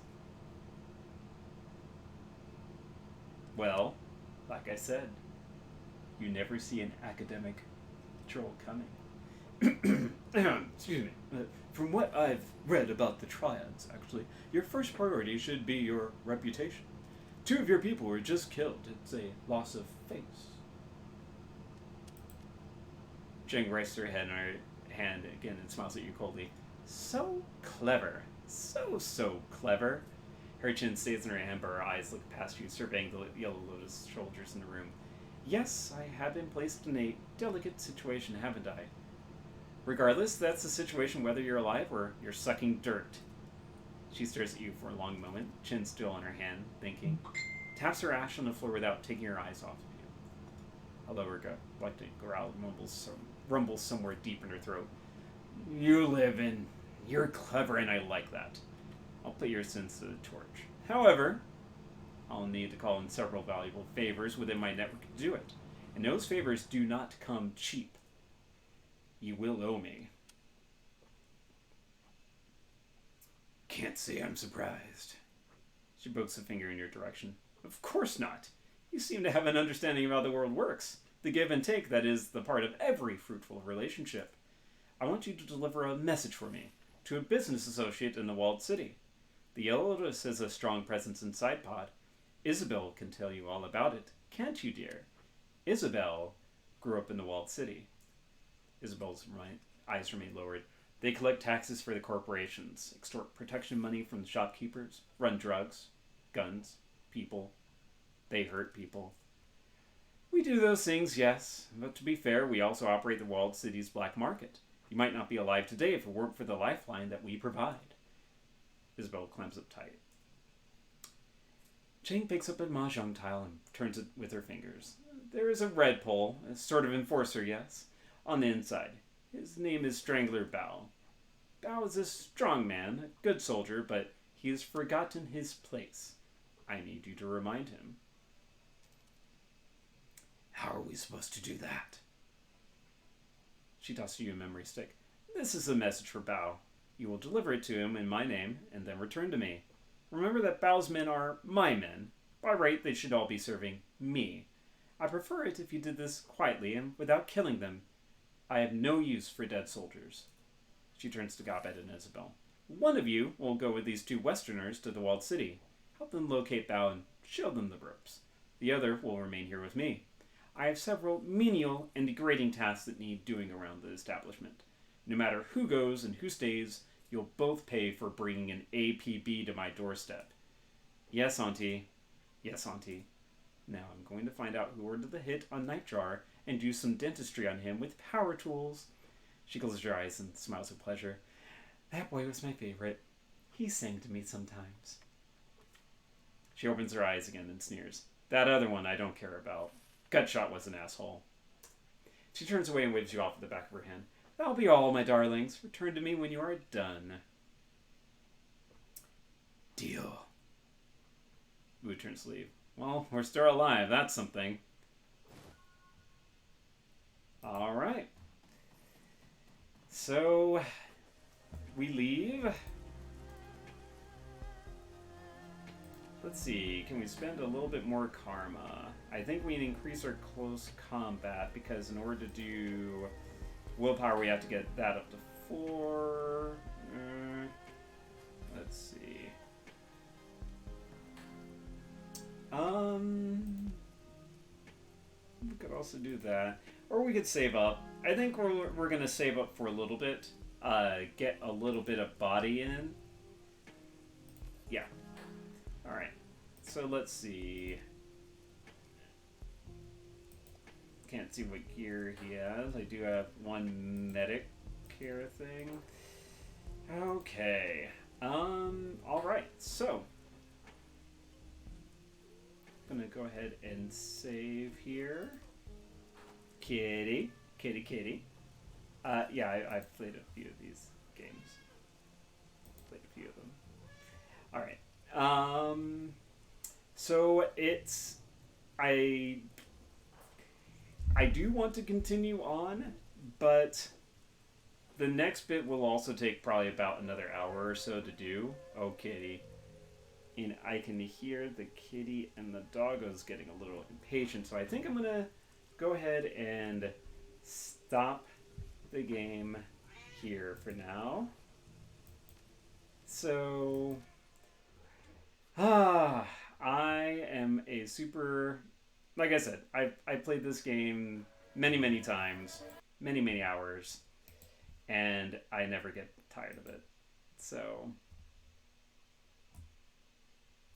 Well, like I said, you never see an academic troll coming. Excuse me. From what I've read about the triads, actually, your first priority should be your reputation. 2 of your people were just killed. It's a loss of face. Jing rests her head on her hand again and smiles at you coldly. So clever. So clever. Her chin stays in her hand, but her eyes look past you, surveying the Yellow Lotus soldiers in the room. Yes, I have been placed in a delicate situation, haven't I? Regardless, that's the situation whether you're alive or you're sucking dirt. She stares at you for a long moment, chin still on her hand, thinking. Taps her ash on the floor without taking her eyes off of you. A lower reluctant growl rumbles somewhere deep in her throat. You live in. You're clever, and I like that. I'll put your sins to the torch. However, I'll need to call in several valuable favors within my network to do it. And those favors do not come cheap. You will owe me. Can't say I'm surprised. She pokes a finger in your direction. Of course not. You seem to have an understanding of how the world works. The give and take that is the part of every fruitful relationship. I want you to deliver a message for me to a business associate in the walled city. The Yellow Lotus has a strong presence inside Pod. Isabel can tell you all about it, can't you, dear? Isabel grew up in the walled city. Isabel's eyes remain lowered. They collect taxes for the corporations, extort protection money from the shopkeepers, run drugs, guns, people. They hurt people. We do those things, yes, but to be fair, we also operate the walled city's black market. You might not be alive today if it weren't for the lifeline that we provide. Isabel clamps up tight. Jane picks up a mahjong tile and turns it with her fingers. There is a red pole, a sort of enforcer, yes, on the inside. His name is Strangler Bao. Bao is a strong man, a good soldier, but he has forgotten his place. I need you to remind him. How are we supposed to do that? She tosses you a memory stick. This is a message for Bao. You will deliver it to him in my name, and then return to me. Remember that Bao's men are my men. By right, they should all be serving me. I prefer it if you did this quietly and without killing them. I have no use for dead soldiers. She turns to Gobet and Isabel. One of you will go with these 2 Westerners to the walled city. Help them locate Bao and show them the ropes. The other will remain here with me. I have several menial and degrading tasks that need doing around the establishment. No matter who goes and who stays, you'll both pay for bringing an APB to my doorstep. Yes, Auntie. Yes, Auntie. Now I'm going to find out who ordered the hit on Nightjar and do some dentistry on him with power tools. She closes her eyes and smiles with pleasure. That boy was my favorite. He sang to me sometimes. She opens her eyes again and sneers. That other one I don't care about. Gutshot was an asshole. She turns away and waves you off with the back of her hand. That'll be all, my darlings. Return to me when you are done. Deal. Wu turns to leave. Well, we're still alive. That's something. Alright. So, we leave. Let's see. Can we spend a little bit more karma? I think we increase our close combat because in order to do willpower, we have to get that up to 4. Let's see. We could also do that. Or we could save up. I think we're going to save up for a little bit. Get a little bit of body in. Yeah. Alright. So let's see. can't see what gear he has. I do have one medic care thing. Okay. Alright, so I'm gonna go ahead and save here. Kitty. Yeah, I've played a few of these games. Played a few of them. Alright. So it's... I do want to continue on, but the next bit will also take probably about another hour or so to do. Oh, kitty. And I can hear the kitty and the doggo's getting a little impatient, so I think I'm going to go ahead and stop the game here for now. So, I am a super... Like I said, I played this game many times, many hours, and I never get tired of it. So,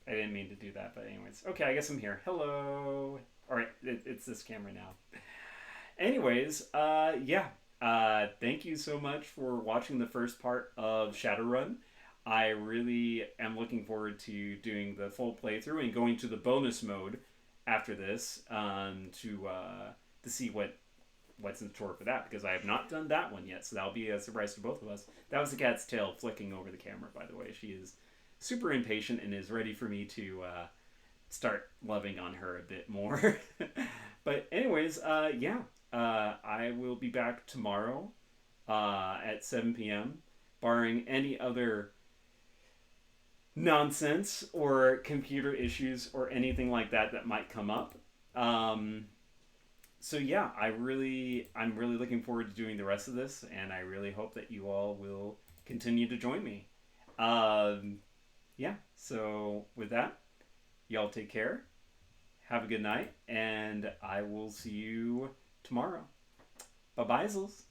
I didn't mean to do that, but anyways. Okay, I guess I'm here. Hello! Alright, it's this camera now. Anyways, yeah. Thank you so much for watching the first part of Shadowrun. I really am looking forward to doing the full playthrough and going to the bonus mode after this to see what's in store for that, because I have not done that one yet, so that'll be a surprise to both of us. That was the cat's tail flicking over the camera, by the way. She is super impatient and is ready for me to start loving on her a bit more. But anyways, yeah, I will be back tomorrow at 7 p.m. barring any other nonsense or computer issues or anything like that might come up. So yeah, I'm really looking forward to doing the rest of this, and I really hope that you all will continue to join me. Yeah, so with that, y'all take care, have a good night, and I will see you tomorrow. Bye-bye, Zels.